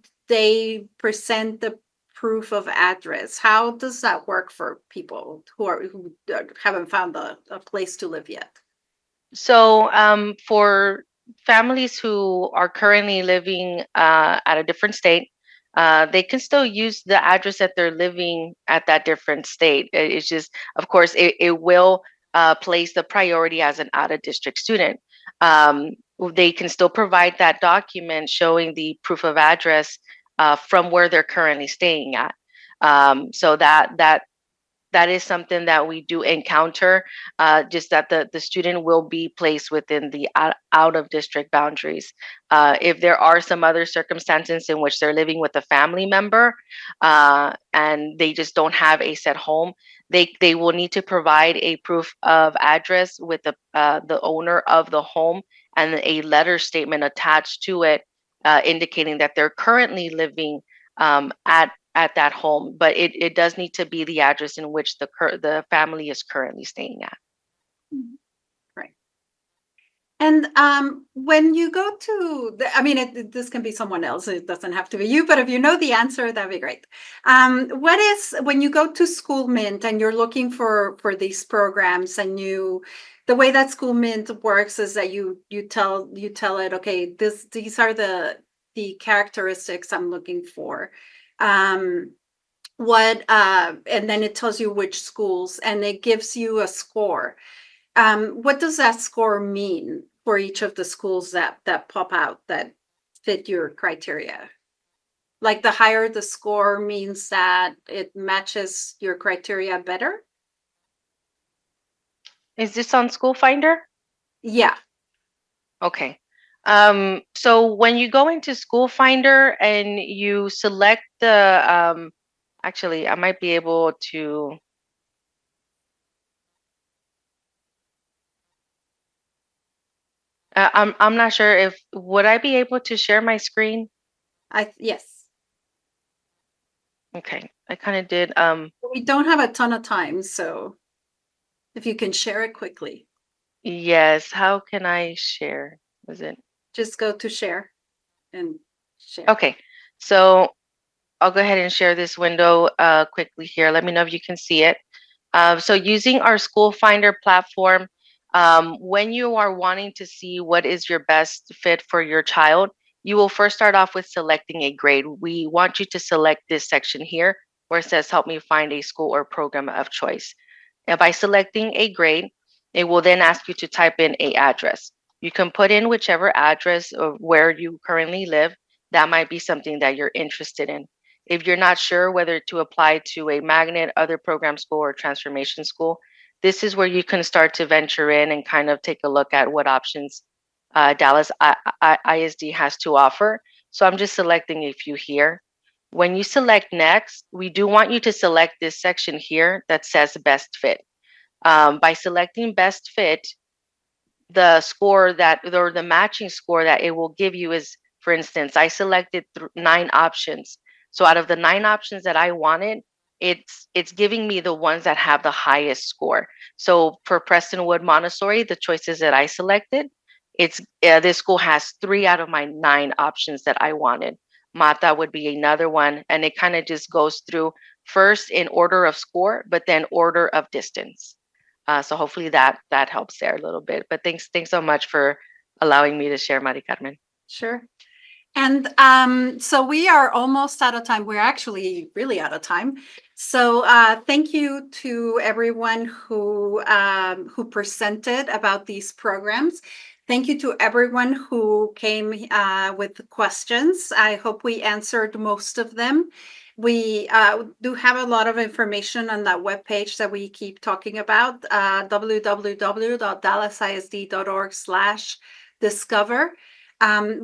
A: present the proof of address? How does that work for people who haven't found a place to live yet?
B: So for families who are currently living at a different state, they can still use the address that they're living at that different state. It's just, of course, it will place the priority as an out-of-district student. They can still provide that document showing the proof of address from where they're currently staying at. So that is something that we do encounter, just that the student will be placed within the out of district boundaries. If there are some other circumstances in which they're living with a family member and they just don't have a set home, they will need to provide a proof of address with the owner of the home and a letter statement attached to it, indicating that they're currently living at that home, but it does need to be the address in which the family is currently staying at.
A: Right. And when you go to, I mean, this can be someone else. It doesn't have to be you, but if you know the answer, that'd be great. What is when you go to School Mint and you're looking for these programs, and the way that School Mint works is that you tell it, okay, these are the characteristics I'm looking for. And then it tells you which schools and it gives you a score. What does that score mean for each of the schools that pop out that fit your criteria? Like the higher the score means that it matches your criteria better?
B: Is this on School Finder?
A: Yeah.
B: Okay. So when you go into School Finder and you select the, actually, I might be able to. I'm not sure if would I be able to share my screen?
A: Yes.
B: Okay, I kind of did.
A: We don't have a ton of time, so if you can share it quickly.
B: Yes. How can I share? Was it?
A: Just go to share and share.
B: Okay. So I'll go ahead and share this window quickly here. Let me know if you can see it. So using our School Finder platform, when you are wanting to see what is your best fit for your child, you will first start off with selecting a grade. We want you to select this section here where it says, help me find a school or program of choice. And by selecting a grade, it will then ask you to type in a address. You can put in whichever address of where you currently live. That might be something that you're interested in. If you're not sure whether to apply to a magnet, other program school, or transformation school, this is where you can start to venture in and kind of take a look at what options Dallas ISD has to offer. So I'm just selecting a few here. When you select next, we do want you to select this section here that says best fit. By selecting best fit, the score that, or the matching score that it will give you is, for instance, I selected 9 options. So out of the 9 options that I wanted, it's giving me the ones that have the highest score. So for Prestonwood Montessori, the choices that I selected, this school has 3 out of my 9 options that I wanted. Mata would be another one, and it kind of just goes through first in order of score, but then order of distance. So hopefully that helps there a little bit. But thanks so much for allowing me to share, Mari Carmen.
A: Sure. And so we are almost out of time. We're actually really out of time. So thank you to everyone who presented about these programs. Thank you to everyone who came with questions. I hope we answered most of them. We do have a lot of information on that webpage that we keep talking about, www.dallasisd.org/discover.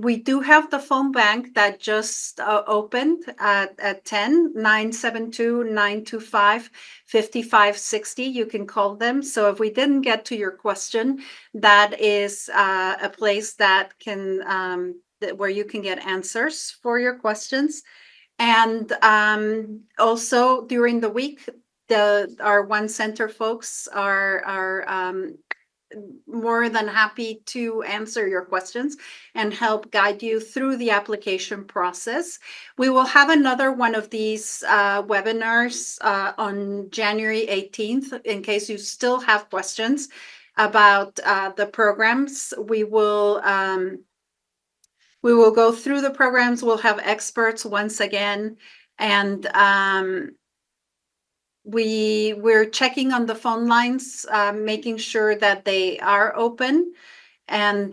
A: We do have the phone bank that just opened at 10-972-925-5560. You can call them. So if we didn't get to your question, that is a place that can where you can get answers for your questions. And also during the week, our One Center folks are more than happy to answer your questions and help guide you through the application process. We will have another one of these webinars on January 18th. In case you still have questions about the programs, we will go through the programs. We'll have experts once again, and we're checking on the phone lines, making sure that they are open, and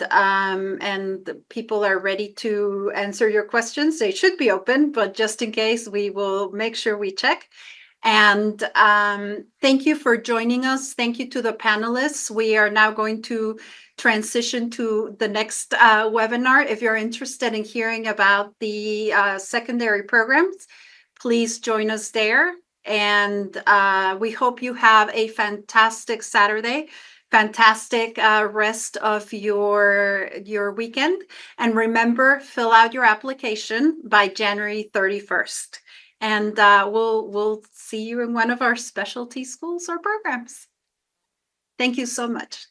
A: people are ready to answer your questions. They should be open, but just in case, we will make sure we check. And thank you for joining us. Thank you to the panelists. We are now going to transition to the next webinar. If you're interested in hearing about the secondary programs, please join us there. And we hope you have a fantastic Saturday, fantastic rest of your weekend. And remember, fill out your application by January 31st. And we'll see you in one of our specialty schools or programs. Thank you so much.